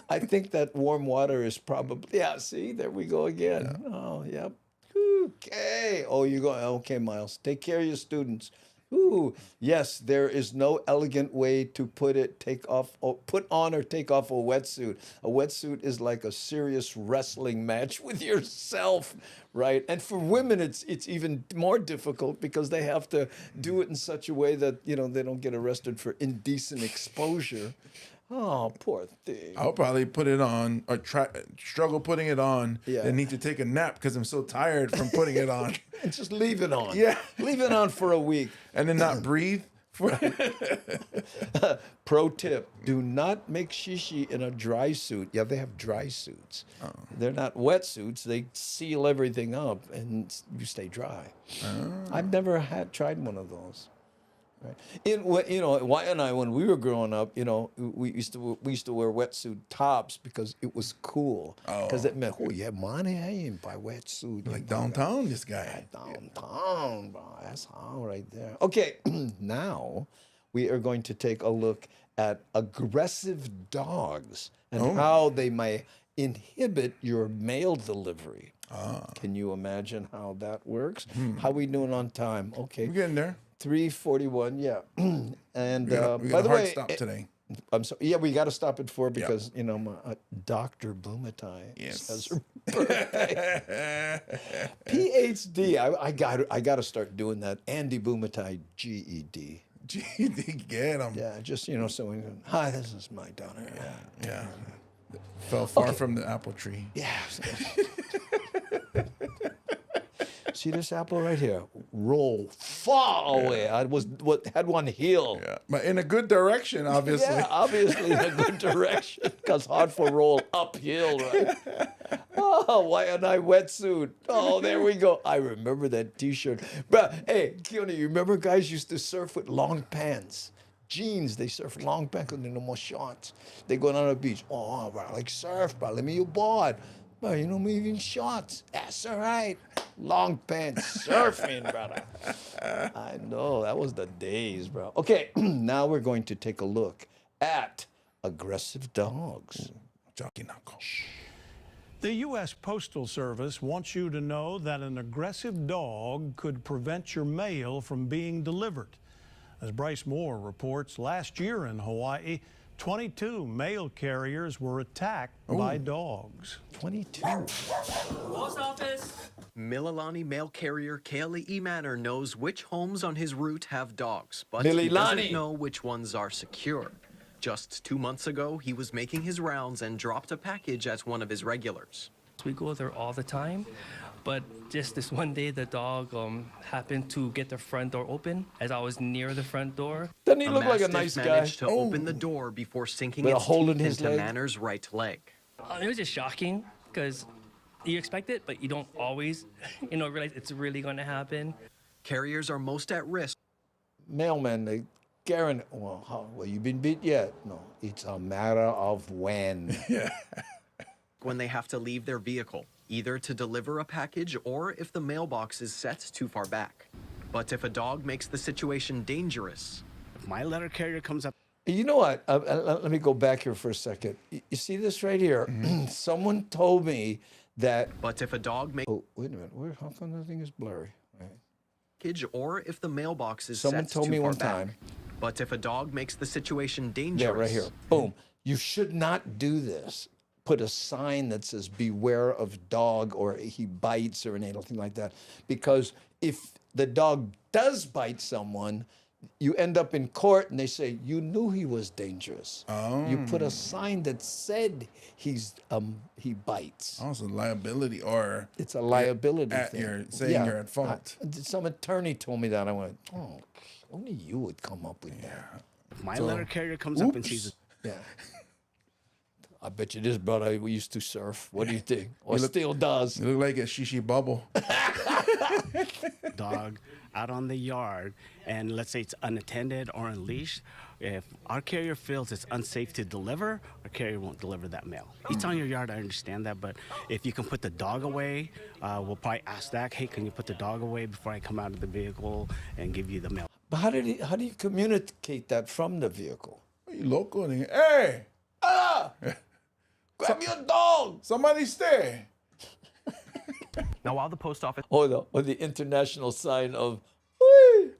I think that warm water is probably, see, there we go again. Yeah. Oh, yep. Okay. Oh, you go, okay, Miles. Take care of your students. Ooh, yes, there is no elegant way to put on or take off a wetsuit. A wetsuit is like a serious wrestling match with yourself, right? And for women, it's even more difficult because they have to do it in such a way that, you know, they don't get arrested for indecent exposure. Oh, poor thing. I'll probably put it on or struggle putting it on and need to take a nap because I'm so tired from putting it on. And just leave it on. Yeah. Leave it on for a week. And then not breathe Pro tip, do not make shishi in a dry suit. Yeah, they have dry suits. They're not wetsuits. They seal everything up and you stay dry. I've never tried one of those. Right. Wyatt and I, when we were growing up, we used to wear wetsuit tops because it was cool. Because it meant, oh, you have money, hey, you buy wetsuit. Like downtown, this guy. Downtown, bro. That's how right there. Okay, now we are going to take a look at aggressive dogs and how they may inhibit your mail delivery. Can you imagine how that works? How we doing on time? Okay. We're getting there. 3:41, yeah. And we got by the a hard way, stop today. I'm sorry. Yeah, we got to stop at 4 because my Dr. Bumatai has her birthday. PhD. I got to start doing that. Andy Bumatai, GED. GED, get him. Yeah, just so we can. Hi, this is my daughter. Yeah. Fell far from the apple tree. Yeah. See this apple right here? Roll far away. I had one heel. Yeah, but in a good direction, obviously. Yeah, obviously in a good direction. Because hard for roll uphill, right? Oh, Wyatt and I wetsuit. Oh, there we go. I remember that T-shirt. But hey, Keone, you remember guys used to surf with long pants? Jeans, they surf long pants and no more shorts. They go down the beach. Oh, bro, like surf, bro. Let me your board. Bro, me even shorts. That's all right. Long pants, surfing, brother. I know, that was the days, bro. Okay, now we're going to take a look at aggressive dogs. Jockey knuckle. The U.S. Postal Service wants you to know that an aggressive dog could prevent your mail from being delivered. As Bryce Moore reports, last year in Hawaii, 22 mail carriers were attacked by dogs. 22. Post office. Mililani mail carrier Kaylee E. Manor knows which homes on his route have dogs, but he doesn't know which ones are secure. Just 2 months ago, he was making his rounds and dropped a package at one of his regulars. We go there all the time, but just this one day, the dog happened to get the front door open as I was near the front door. Doesn't he look like a nice guy? Managed to open the door before sinking its teeth into Manor's right leg. It was just shocking because you expect it, but you don't always, realize it's really going to happen. Carriers are most at risk. Mailmen, they guarantee. Well, you been beat yet? No, it's a matter of when. When they have to leave their vehicle, either to deliver a package or if the mailbox is set too far back. But if a dog makes the situation dangerous, if my letter carrier comes up. You know what? Let me go back here for a second. You see this right here? Someone told me that. But if a dog makes. Oh, wait a minute. How come that thing is blurry? Right. Or if the mailbox is Someone set told too me far one back. time. But if a dog makes the situation dangerous. Yeah, right here. Boom. You should not do this. Put a sign that says beware of dog or he bites or anything like that. Because if the dog does bite someone, you end up in court and they say, you knew he was dangerous. You put a sign that said he bites. Oh, it's a liability or... It's a liability thing. You're saying you're at fault. Some attorney told me that. I went, oh, only you would come up with that. If my letter carrier comes up and sees it. Yeah. I bet you this brother we used to surf. What do you think? Or still does. You look like a shishi bubble. Dog out on the yard, and let's say it's unattended or unleashed. If our carrier feels it's unsafe to deliver, our carrier won't deliver that mail. It's on your yard, I understand that, but if you can put the dog away, we'll probably ask that, hey, can you put the dog away before I come out of the vehicle and give you the mail? But how do you communicate that from the vehicle? You local, hey! Ah! Grab your dog! Somebody stay! Now, while the post office or the international sign of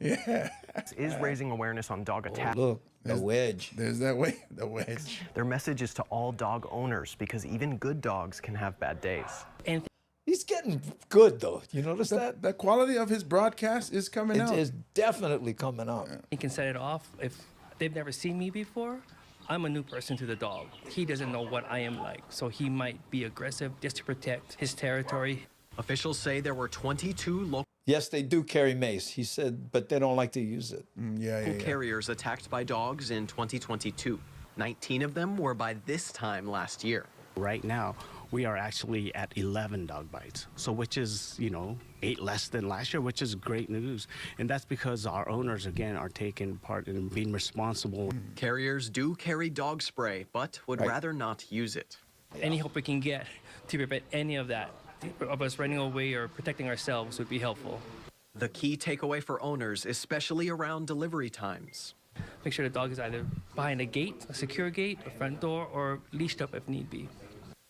is raising awareness on dog attacks. Look, the wedge. There's that way, the wedge. Their message is to all dog owners because even good dogs can have bad days. And he's getting good though. You notice that? The quality of his broadcast is coming out. It is definitely coming out. He can set it off if they've never seen me before. I'm a new person to the dog. He doesn't know what I am like, so he might be aggressive just to protect his territory. Officials say there were 22 local... Yes, they do carry mace. He said, but they don't like to use it. Carriers attacked by dogs in 2022. 19 of them were by this time last year. Right now, we are actually at 11 dog bites, so which is, 8 less than last year, which is great news. And that's because our owners, again, are taking part in being responsible. Carriers do carry dog spray, but would rather not use it. Any help we can get to prevent any of that, of us running away or protecting ourselves, would be helpful. The key takeaway for owners, especially around delivery times. Make sure the dog is either behind a gate, a secure gate, a front door, or leashed up if need be.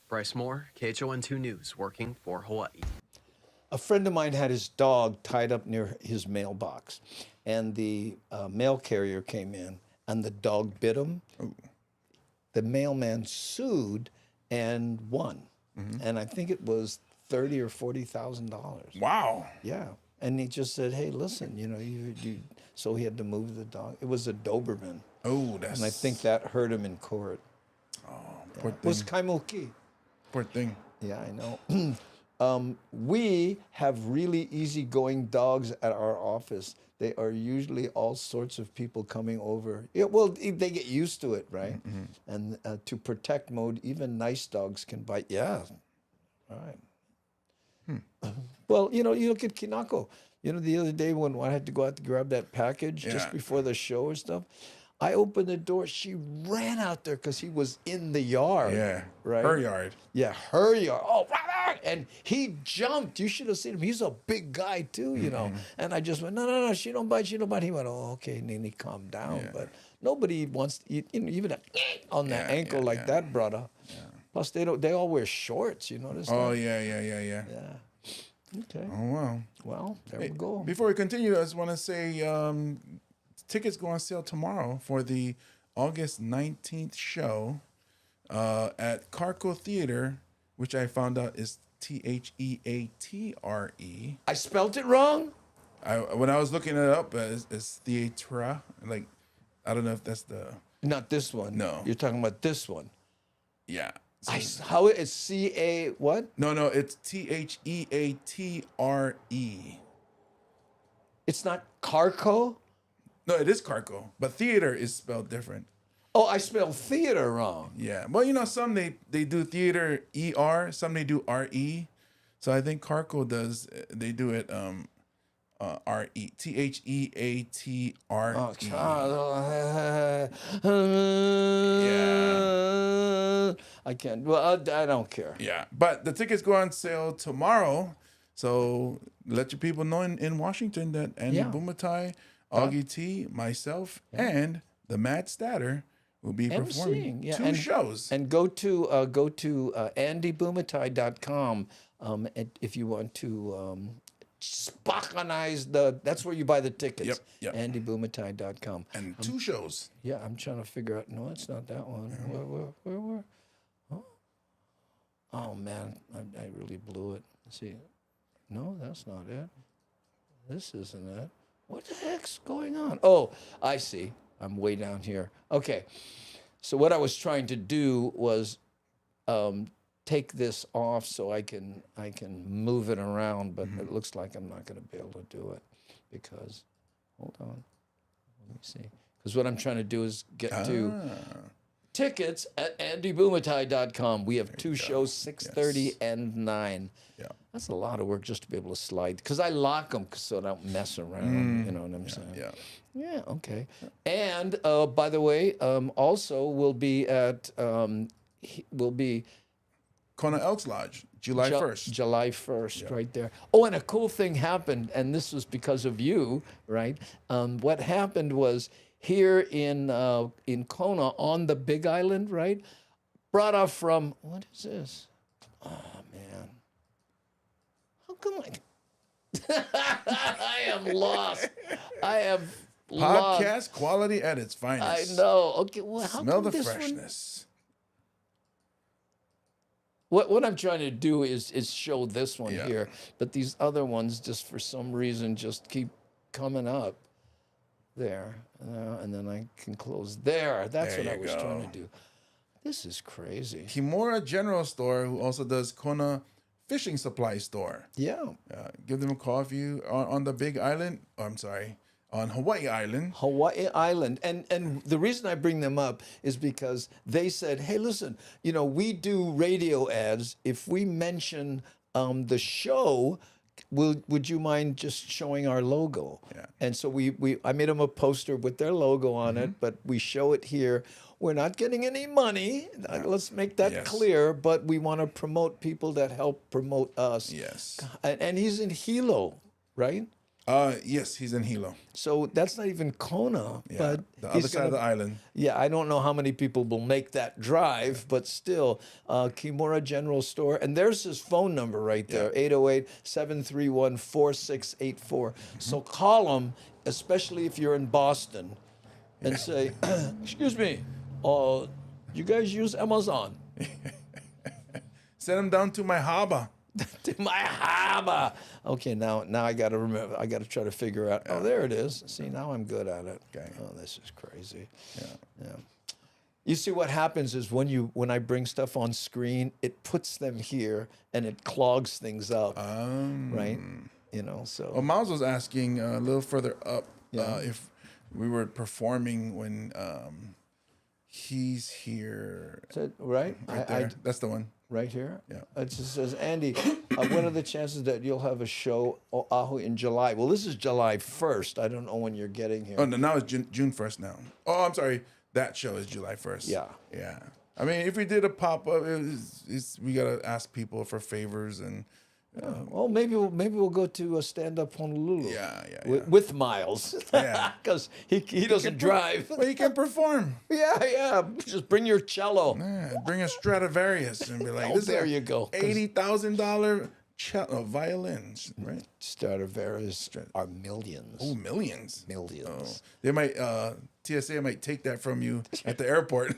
Bryce Moore, KHON2 News, working for Hawaii. A friend of mine had his dog tied up near his mailbox, and the mail carrier came in, and the dog bit him. The mailman sued and won, and I think it was $30,000 or $40,000. Wow. Yeah, and he just said, "Hey, listen, you." So he had to move the dog. It was a Doberman. Oh, that's. And I think that hurt him in court. Oh, poor thing. It was Kaimuki. Poor thing. Yeah, I know. We have really easygoing dogs at our office. They are usually all sorts of people coming over. Yeah, well, they get used to it, right? And to protect mode, even nice dogs can bite. Yeah, all right. Well, you look at Kinako. The other day when I had to go out to grab that package just before the show or stuff, I opened the door. She ran out there because he was in the yard. Yeah, right. Her yard. Yeah, her yard. Oh, and he jumped. You should have seen him. He's a big guy too, And I just went, no, she don't bite. He went, oh, okay, Nini, calm down. Yeah. But nobody wants to eat, even on the ankle like that, brother. Yeah. Plus, they all wear shorts. You notice? Oh, that? Yeah. Okay. Oh, wow. Well, there we go. Before we continue, I just want to say tickets go on sale tomorrow for the August 19th show at Carco Theater, which I found out is Theatre. I spelled it wrong? When I was looking it up, it's theatre. Like, I don't know if that's the... Not this one. No. You're talking about this one. Yeah. How it's C-A what? No, it's Theatre. It's not Carco? No, it is Carco, but theater is spelled different. Oh, I spelled theater wrong. Yeah. Well, some they do theater ER, some they do RE. So I think Carco they do it RE. Theatre. Yeah. I can't. Well, I don't care. Yeah. But the tickets go on sale tomorrow. So let your people know in Washington that Andy Bumatai, Augie T, myself, and the Mad Statter will be performing two shows. And go to andybumatai.com if you want to Spachanize that's where you buy the tickets. Yep. andybumatai.com. And two shows. Yeah, I'm trying to figure out. No, it's not that one. Where? Oh man, I really blew it. Let's see. No, that's not it. This isn't it. What the heck's going on? Oh, I see. I'm way down here. Okay. So what I was trying to do was take this off so I can move it around, but it looks like I'm not going to be able to do it because, hold on, let me see. Because what I'm trying to do is get to tickets at andybumatai.com. We have two shows, 6:30 and 9. Yeah. That's a lot of work just to be able to slide, because I lock them so I don't mess around, you know what I'm saying? Yeah. Yeah, okay. And by the way, also we'll be at, Kona Elks Lodge, July 1st. July 1st, right there. Oh, and a cool thing happened, and this was because of you, right? What happened was here in Kona on the Big Island, right? Brought off from, what is this? Oh, man. How come I am lost. I am lost. Podcast quality at its finest. I know. Okay, well, how Smell come the this freshness. What I'm trying to do is show this one here, but these other ones just for some reason just keep coming up. There, and then I can close there. That's what I was trying to do. This is crazy. Kimura General Store, who also does Kona fishing supply store. Yeah. Give them a call if you are on the Big Island. Oh, I'm sorry, on Hawaii Island. Hawaii Island. And the reason I bring them up is because they said, hey, listen, you know, we do radio ads. If we mention the show, would you mind just showing our logo? Yeah. And so I made them a poster with their logo on it, but we show it here. We're not getting any money. Let's make that clear. But we want to promote people that help promote us. Yes. And he's in Hilo, right? Yes, he's in Hilo. So that's not even Kona, but the other side of the island. Yeah, I don't know how many people will make that drive, but still, Kimura General Store. And there's his phone number right there, 808-731-4684. So call him, especially if you're in Boston, and say, excuse me, you guys use Amazon? Send him down to my harbor. To my harbor. Okay, now I got to remember. I got to try to figure out. Oh, there it is. See, now I'm good at it. Okay. Oh, this is crazy. Yeah. You see, what happens is when I bring stuff on screen, it puts them here and it clogs things up. Right. You know. So. Well, Miles was asking a little further up if we were performing when he's here. Right. That's the one. Right here? Yeah. It just says, Andy, what are the chances that you'll have a show Oahu in July? Well, this is July 1st. I don't know when you're getting here. Oh, no, now it's June 1st now. Oh, I'm sorry. That show is July 1st. Yeah. Yeah. I mean, if we did a pop-up, we got to ask people for favors and... well, maybe we'll go to a stand-up Honolulu. Yeah. With Miles. Yeah. Because he doesn't drive. Well, he can perform. Yeah. Just bring your cello. Yeah, bring a Stradivarius and be like, Oh, there you go. $80,000 violins, right? Stradivarius are millions. Oh, millions. Millions. Oh. They might, TSA might take that from you at the airport.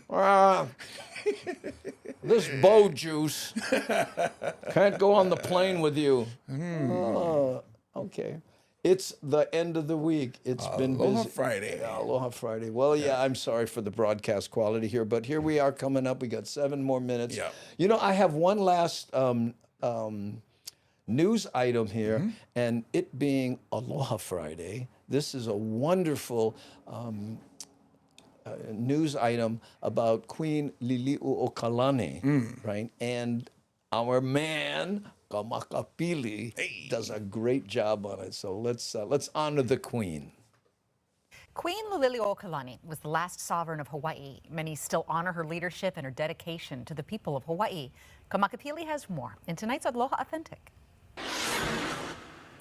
This bow juice can't go on the plane with you. Okay. It's the end of the week. It's been busy. Aloha Friday. Yeah, Aloha Friday. Well, yeah, I'm sorry for the broadcast quality here, but here we are coming up. We got 7 more minutes. Yeah. You know, I have one last news item here, and it being Aloha Friday, this is a wonderful news item about Queen Liliuokalani, right? And our man, Kamakapili, does a great job on it. So let's honor the Queen. Queen Liliuokalani was the last sovereign of Hawaii. Many still honor her leadership and her dedication to the people of Hawaii. Kamakapili has more in tonight's Aloha Authentic.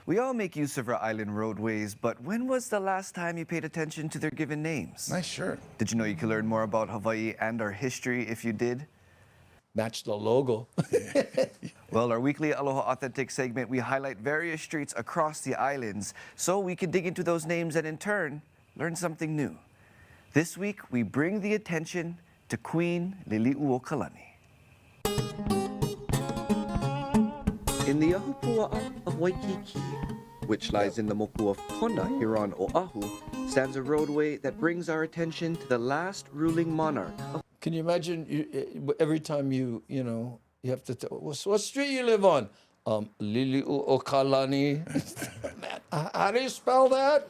We all make use of our island roadways, but when was the last time you paid attention to their given names? Nice shirt. Did you know you could learn more about Hawaii and our history if you did? Match the logo. Well, our weekly Aloha Authentic segment, we highlight various streets across the islands so we can dig into those names and in turn, learn something new. This week, we bring the attention to Queen Liliuokalani. In the Ahupua'a of Waikiki, which lies in the moku of Kona here on Oahu, stands a roadway that brings our attention to the last ruling monarch. Can you imagine every time you have to tell, what street you live on? Liliuokalani. How do you spell that?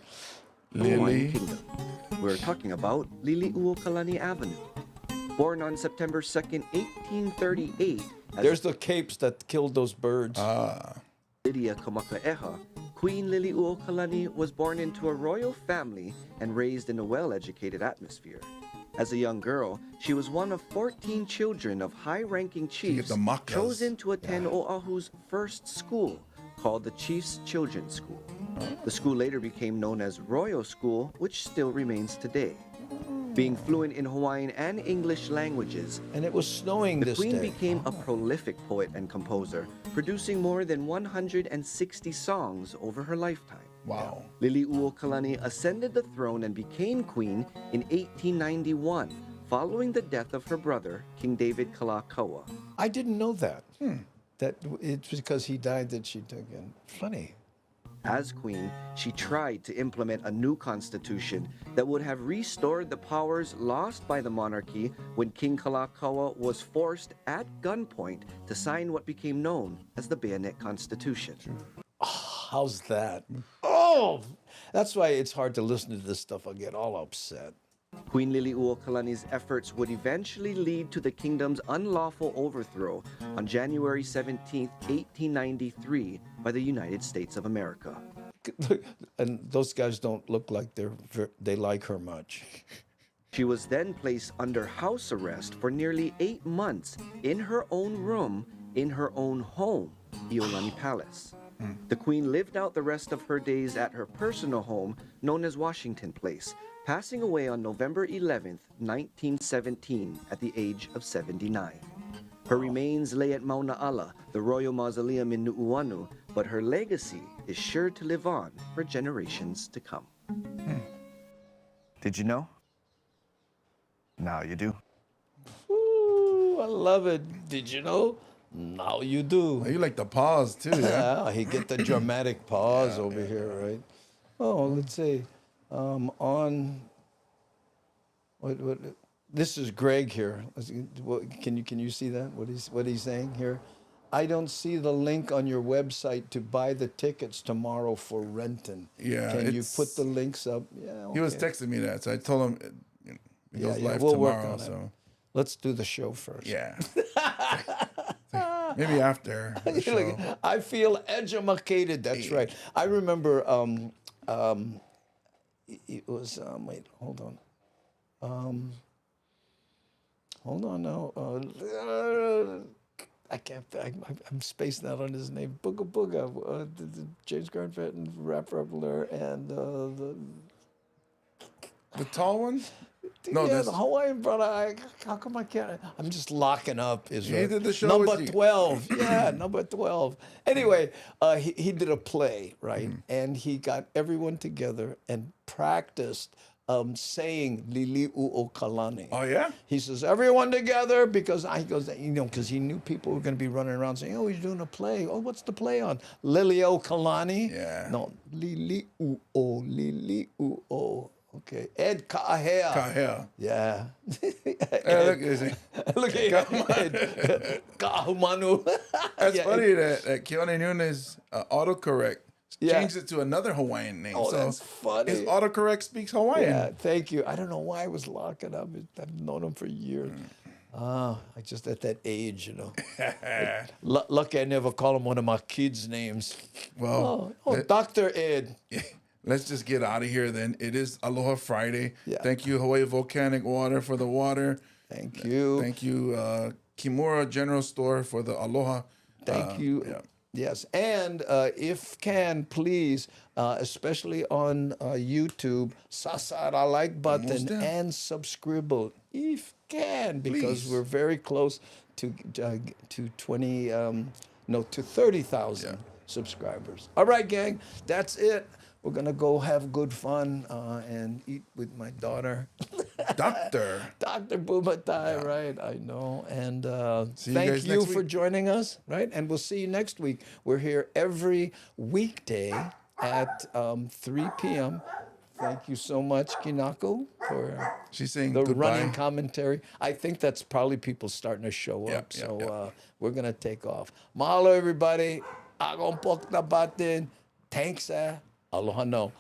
Hawaiian Kingdom. We're talking about Liliuokalani Avenue. Born on September 2nd, 1838. There's the capes that killed those birds. Lydia Kamakaeha, Queen Liliuokalani was born into a royal family and raised in a well-educated atmosphere. As a young girl, she was one of 14 children of high-ranking chiefs chosen to attend Oahu's first school, called the Chief's Children's School. The school later became known as Royal School, which still remains today. Being fluent in Hawaiian and English languages, and it was snowing this day. The Queen became a prolific poet and composer, producing more than 160 songs over her lifetime. Wow. Liliuokalani ascended the throne and became queen in 1891, following the death of her brother, King David Kalakaua. I didn't know that. That it's because he died that she took in. Funny. As queen, she tried to implement a new constitution that would have restored the powers lost by the monarchy when King Kalakaua was forced at gunpoint to sign what became known as the Bayonet Constitution. How's that? Oh, that's why it's hard to listen to this stuff. I get all upset. Queen Liliuokalani's efforts would eventually lead to the kingdom's unlawful overthrow on January 17, 1893 by the United States of America. And those guys don't look like they like her much. She was then placed under house arrest for nearly 8 months in her own room in her own home, Iolani Palace. The queen lived out the rest of her days at her personal home known as Washington Place, passing away on November 11th, 1917 at the age of 79. Her remains lay at Mauna Ala, the royal mausoleum in Nu'uanu, but her legacy is sure to live on for generations to come. Did you know? Now you do. Ooh, I love it. Did you know? Now you do. Oh, you like the pause too, yeah? Yeah, he get the dramatic pause over here, right? Oh, let's see. This is Greg here. Can you see that? What he's saying here? I don't see the link on your website to buy the tickets tomorrow for Renton. Yeah, Can you put the links up? Yeah. Okay. He was texting me that, so I told him it goes live we'll tomorrow. Work on so it. Let's do the show first. Yeah. Maybe after the show. I feel educated. That's right. I remember. It was. Wait. Hold on. Hold on now. I can't. I'm spacing out on his name. Booga Booga. James Garnett and Rap Rebler and the tall one. No, yeah, the Hawaiian brother. How come I can't? I'm just locking up. Israel. He did the show number with you. 12. Yeah, number 12. Anyway, he did a play, right? And he got everyone together and practiced saying Liliuokalani. Oh yeah. He says everyone together because he goes, because he knew people were going to be running around saying, "Oh, he's doing a play. Oh, what's the play on? Liliuokalani." Yeah. No, Liliuo. Okay, Ed Kahea. Kahea. Yeah. Look at Ed. Kahumanu. That's funny that Keone Nunes autocorrect changed it to another Hawaiian name. Oh, so that's funny. His autocorrect speaks Hawaiian. Yeah, thank you. I don't know why I was locking up. I've known him for years. I just at that age, Lucky I never call him one of my kids' names. Well, Dr. Ed. Let's just get out of here then. It is Aloha Friday. Yeah. Thank you, Hawaii Volcanic Water, for the water. Thank you. Thank you, Kimura General Store, for the Aloha. Thank you. Yeah. Yes, and if can, please, especially on YouTube, sasa the like button and subscribe if can, because we're very close to 30,000 subscribers. All right, gang, that's it. We're gonna go have good fun and eat with my daughter, Dr. Bumatai. Right, I know. And thank you for joining us. Right, and we'll see you next week. We're here every weekday at 3 p.m. Thank you so much, Kinako, for she's saying the goodbye. running commentary. I think that's probably people starting to show up. So we're gonna take off. Mahalo, everybody. Agong pok na batin. Thanks, Aloha no.